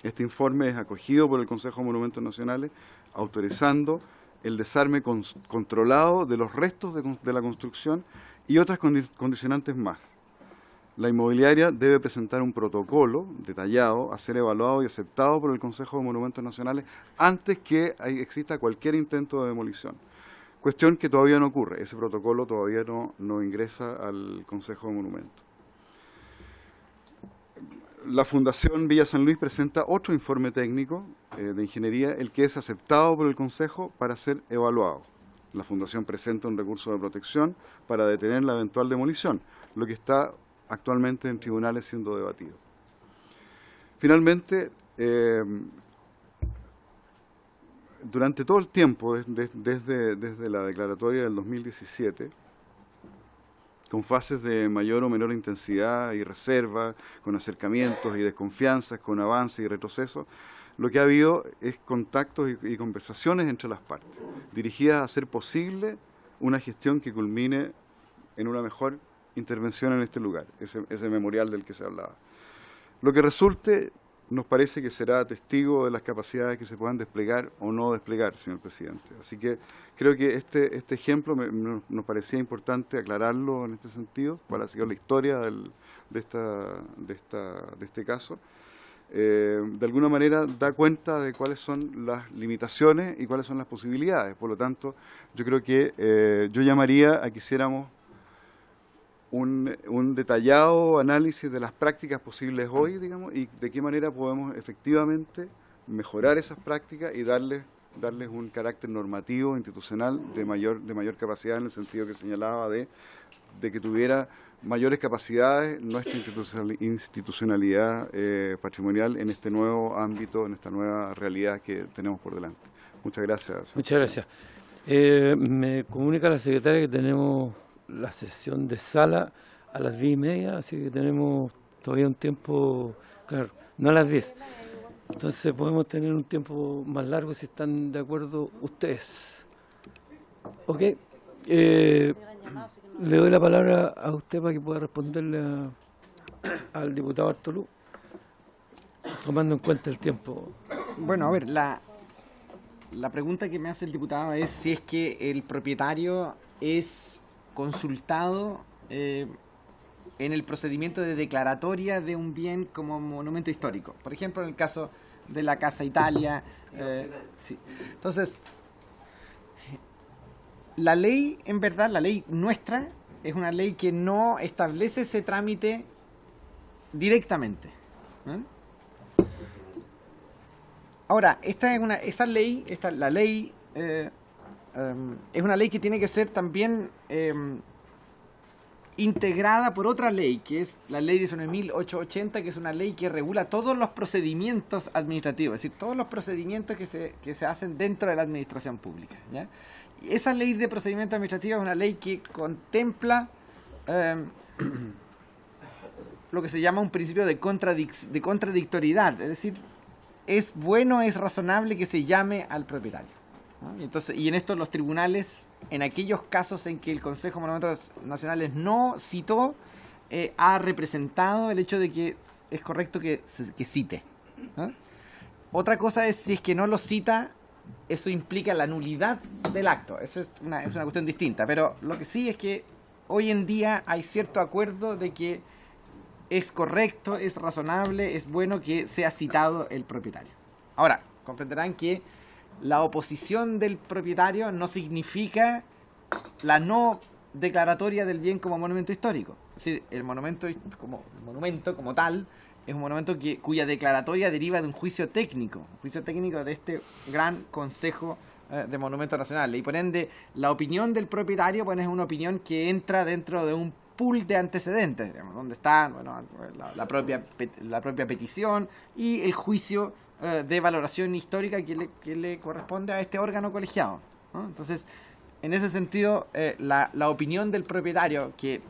Este informe es acogido por el Consejo de Monumentos Nacionales, autorizando el desarme controlado de los restos de la construcción y otras condicionantes más. La inmobiliaria debe presentar un protocolo detallado a ser evaluado y aceptado por el Consejo de Monumentos Nacionales antes que exista cualquier intento de demolición. Cuestión que todavía no ocurre. Ese protocolo todavía no ingresa al Consejo de Monumentos. La Fundación Villa San Luis presenta otro informe técnico de ingeniería, el que es aceptado por el Consejo para ser evaluado. La Fundación presenta un recurso de protección para detener la eventual demolición, lo que está actualmente en tribunales siendo debatido. Finalmente, durante todo el tiempo, desde la declaratoria del 2017, con fases de mayor o menor intensidad y reserva, con acercamientos y desconfianzas, con avance y retroceso, lo que ha habido es contactos y conversaciones entre las partes, dirigidas a hacer posible una gestión que culmine en una mejor intervención en este lugar, ese memorial del que se hablaba. Lo que resulte nos parece que será testigo de las capacidades que se puedan desplegar o no desplegar, señor presidente. Así que creo que este ejemplo nos parecía importante aclararlo en este sentido, cuál ha sido la historia de este caso. De alguna manera da cuenta de cuáles son las limitaciones y cuáles son las posibilidades. Por lo tanto, yo creo que yo llamaría a que hiciéramos un detallado análisis de las prácticas posibles hoy, digamos, y de qué manera podemos efectivamente mejorar esas prácticas y darles un carácter normativo, institucional, de mayor capacidad, en el sentido que señalaba de que tuviera mayores capacidades nuestra institucionalidad patrimonial en este nuevo ámbito, en esta nueva realidad que tenemos por delante. Muchas gracias. Muchas gracias. Me comunica la secretaria que tenemos la sesión de sala a las 10:30, así que tenemos todavía un tiempo, claro, no a las 10. Entonces podemos tener un tiempo más largo si están de acuerdo ustedes. ¿Ok? Le doy la palabra a usted para que pueda responderle al diputado Bartolú, tomando en cuenta el tiempo. Bueno, a ver, la pregunta que me hace el diputado es si es que el propietario es consultado en el procedimiento de declaratoria de un bien como monumento histórico. Por ejemplo, en el caso de la Casa Italia. Sí. Entonces, la ley, en verdad, la ley nuestra es una ley que no establece ese trámite directamente. Ahora, la ley es una ley que tiene que ser también integrada por otra ley, que es la ley 19.880, que es una ley que regula todos los procedimientos administrativos, es decir, todos los procedimientos que se hacen dentro de la administración pública, ¿ya? Y esa ley de procedimientos administrativos es una ley que contempla lo que se llama un principio de contradictoriedad, es decir, es bueno, es razonable que se llame al propietario, ¿no? Y en esto los tribunales, en aquellos casos en que el Consejo de Monumentos Nacionales no citó, ha representado el hecho de que es correcto que cite, ¿no? Otra cosa es si es que no lo cita, eso implica la nulidad del acto. Eso es una cuestión distinta. Pero lo que sí es que hoy en día hay cierto acuerdo de que es correcto, es razonable, es bueno que sea citado el propietario. Ahora, comprenderán que la oposición del propietario no significa la no declaratoria del bien como monumento histórico. Es decir, el monumento como tal es un monumento cuya declaratoria deriva de un juicio técnico de este gran Consejo de Monumentos Nacionales. Y por ende, la opinión del propietario es una opinión que entra dentro de un pool de antecedentes, digamos, donde está la propia petición y el juicio de valoración histórica que le corresponde a este órgano colegiado, ¿no? Entonces, en ese sentido, la opinión del propietario, que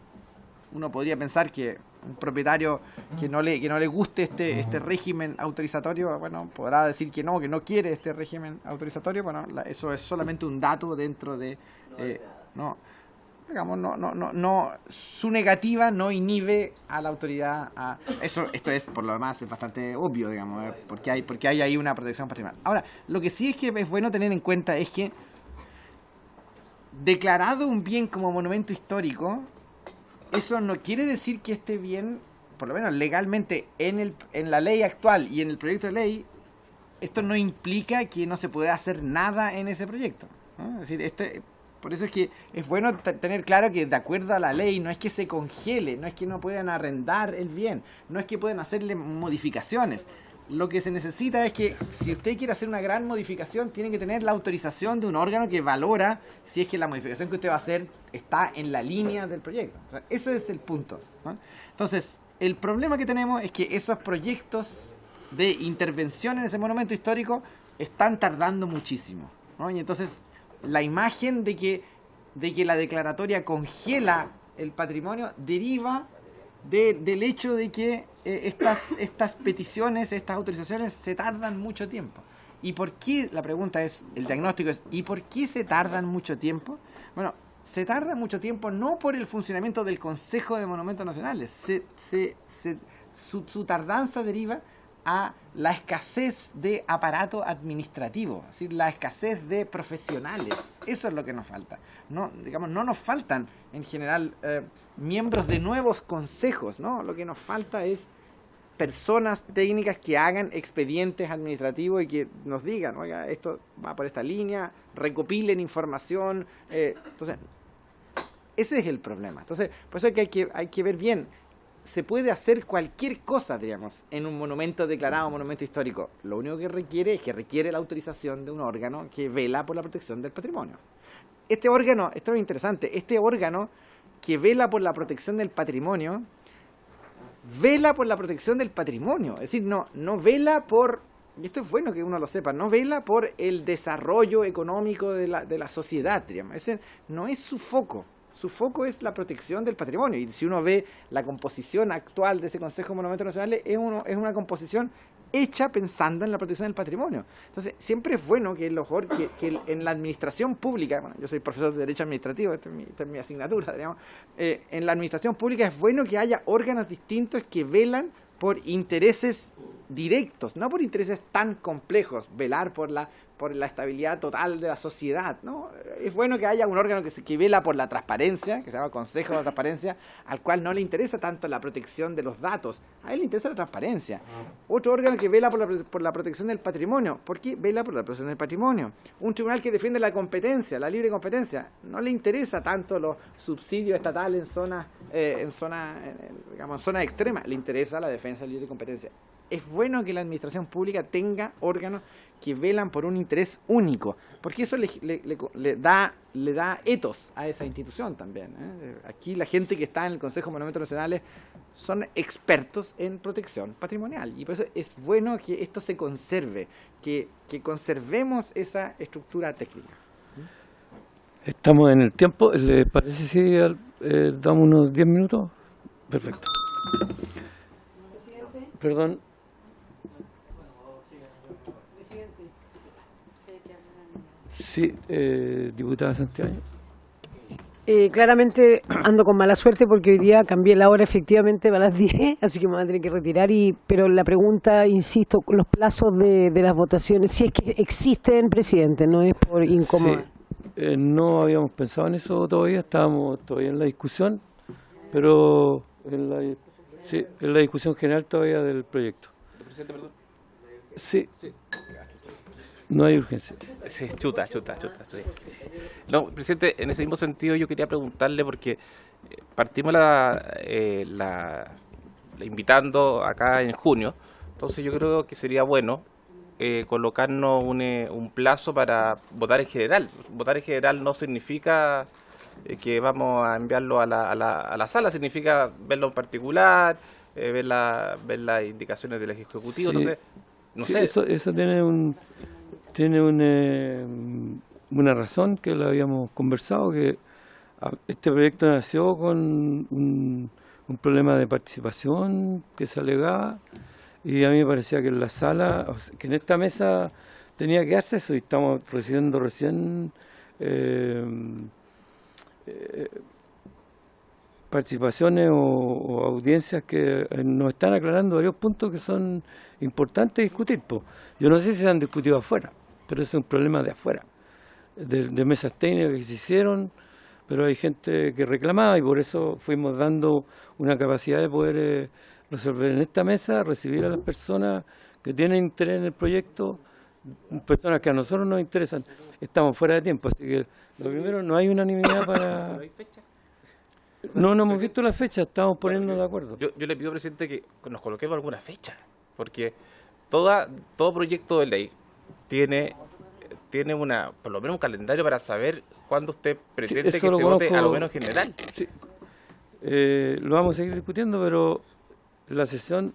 uno podría pensar que un propietario que no le guste este régimen autorizatorio, podrá decir que no quiere este régimen autorizario. Eso es solamente un dato dentro de su negativa no inhibe a la autoridad esto es, por lo demás, es bastante obvio, digamos, porque hay ahí una protección patrimonial. Ahora, lo que sí es que es bueno tener en cuenta es que declarado un bien como monumento histórico, eso no quiere decir que este bien, por lo menos legalmente, en la ley actual y en el proyecto de ley, esto no implica que no se pueda hacer nada en ese proyecto, ¿no? Es decir, por eso es que es bueno tener claro que de acuerdo a la ley no es que se congele, no es que no puedan arrendar el bien, no es que puedan hacerle modificaciones. Lo que se necesita es que si usted quiere hacer una gran modificación, tiene que tener la autorización de un órgano que valora si es que la modificación que usted va a hacer está en la línea del proyecto. O sea, ese es el punto, ¿no? Entonces, el problema que tenemos es que esos proyectos de intervención en ese monumento histórico están tardando muchísimo, ¿no? Y entonces, la imagen de que la declaratoria congela el patrimonio deriva del hecho de que estas peticiones, estas autorizaciones se tardan mucho tiempo. ¿Y por qué? La pregunta es, el diagnóstico es, ¿y por qué se tardan mucho tiempo? Bueno, se tarda mucho tiempo no por el funcionamiento del Consejo de Monumentos Nacionales. Su tardanza deriva a la escasez de aparato administrativo, es decir, la escasez de profesionales. Eso es lo que nos falta. No nos faltan en general miembros de nuevos consejos, ¿no? Lo que nos falta es personas técnicas que hagan expedientes administrativos y que nos digan, oiga, esto va por esta línea, recopilen información. Entonces, ese es el problema. Entonces, por eso es que hay que ver bien. Se puede hacer cualquier cosa, digamos, en un monumento declarado monumento histórico. Lo único que requiere la autorización de un órgano que vela por la protección del patrimonio. Este órgano, esto es interesante, este órgano que vela por la protección del patrimonio, vela por la protección del patrimonio. Es decir, no vela por, y esto es bueno que uno lo sepa, no vela por el desarrollo económico de la sociedad, digamos. Ese no es su foco. Su foco es la protección del patrimonio. Y si uno ve la composición actual de ese Consejo de Monumentos Nacionales, es una composición hecha pensando en la protección del patrimonio. Entonces, siempre es bueno que, en la administración pública, bueno, yo soy profesor de Derecho Administrativo, esta es mi asignatura, digamos, en la administración pública es bueno que haya órganos distintos que velan por intereses directos, no por intereses tan complejos, velar por la estabilidad total de la sociedad, ¿no? Es bueno que haya un órgano que vela por la transparencia, que se llama Consejo de Transparencia, al cual no le interesa tanto la protección de los datos, a él le interesa la transparencia. Otro órgano que vela por la protección del patrimonio. ¿Por qué vela por la protección del patrimonio? Un tribunal que defiende la competencia, la libre competencia, no le interesa tanto los subsidios estatales en zonas extremas, le interesa la defensa de la libre competencia. Es bueno que la administración pública tenga órganos que velan por un interés único, porque eso le da etos a esa institución también, ¿eh? Aquí la gente que está en el Consejo de Monumentos Nacionales son expertos en protección patrimonial, y por eso es bueno que esto se conserve, que conservemos esa estructura técnica. Estamos en el tiempo, ¿le parece si damos unos 10 minutos? Perfecto. Perdón. Sí, diputada Santiago. Claramente ando con mala suerte porque hoy día cambié la hora efectivamente para las 10, así que me voy a tener que retirar. Pero la pregunta, insisto, los plazos de las votaciones, si es que existen, presidente, no es por incomodar. Sí, no habíamos pensado en eso todavía, estábamos todavía en la discusión, pero en la discusión general todavía del proyecto. Presidente, perdón. Sí. No hay urgencia. Sí, chuta. Sí. No, presidente, en ese mismo sentido yo quería preguntarle porque partimos invitando acá en junio, entonces yo creo que sería bueno colocarnos un plazo para votar en general. Votar en general no significa que vamos a enviarlo a la sala, significa verlo en particular, ver las indicaciones del Ejecutivo, Sí. entonces, no Sí, sé. eso tiene una razón que lo habíamos conversado, que este proyecto nació con un problema de participación que se alegaba, y a mí me parecía que en la sala, o sea, que en esta mesa tenía que darse eso, y estamos recibiendo recién participaciones o audiencias que nos están aclarando varios puntos que son importantes discutir. Yo no sé si se han discutido afuera, pero eso es un problema de afuera, de mesas técnicas que se hicieron, pero hay gente que reclamaba, y por eso fuimos dando una capacidad de poder resolver en esta mesa, recibir a las personas que tienen interés en el proyecto, personas que a nosotros nos interesan. Estamos fuera de tiempo, así que lo primero, no hay unanimidad para... No hemos visto la fecha, estamos poniendo de acuerdo. Yo le pido, presidente, que nos coloquemos alguna fecha, porque todo proyecto de ley tiene por lo menos un calendario para saber cuándo usted pretende que se vote, a lo menos en general. Sí. Lo vamos a seguir discutiendo, pero la sesión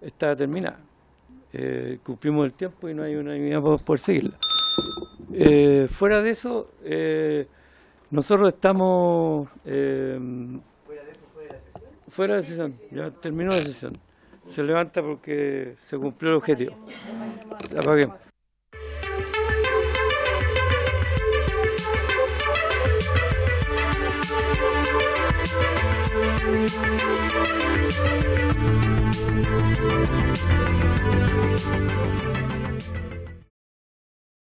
está terminada. Cumplimos el tiempo y no hay unanimidad para poder seguirla. Fuera de eso, nosotros estamos fuera de sesión. Ya terminó la sesión. Se levanta porque se cumplió el objetivo. Apaguemos.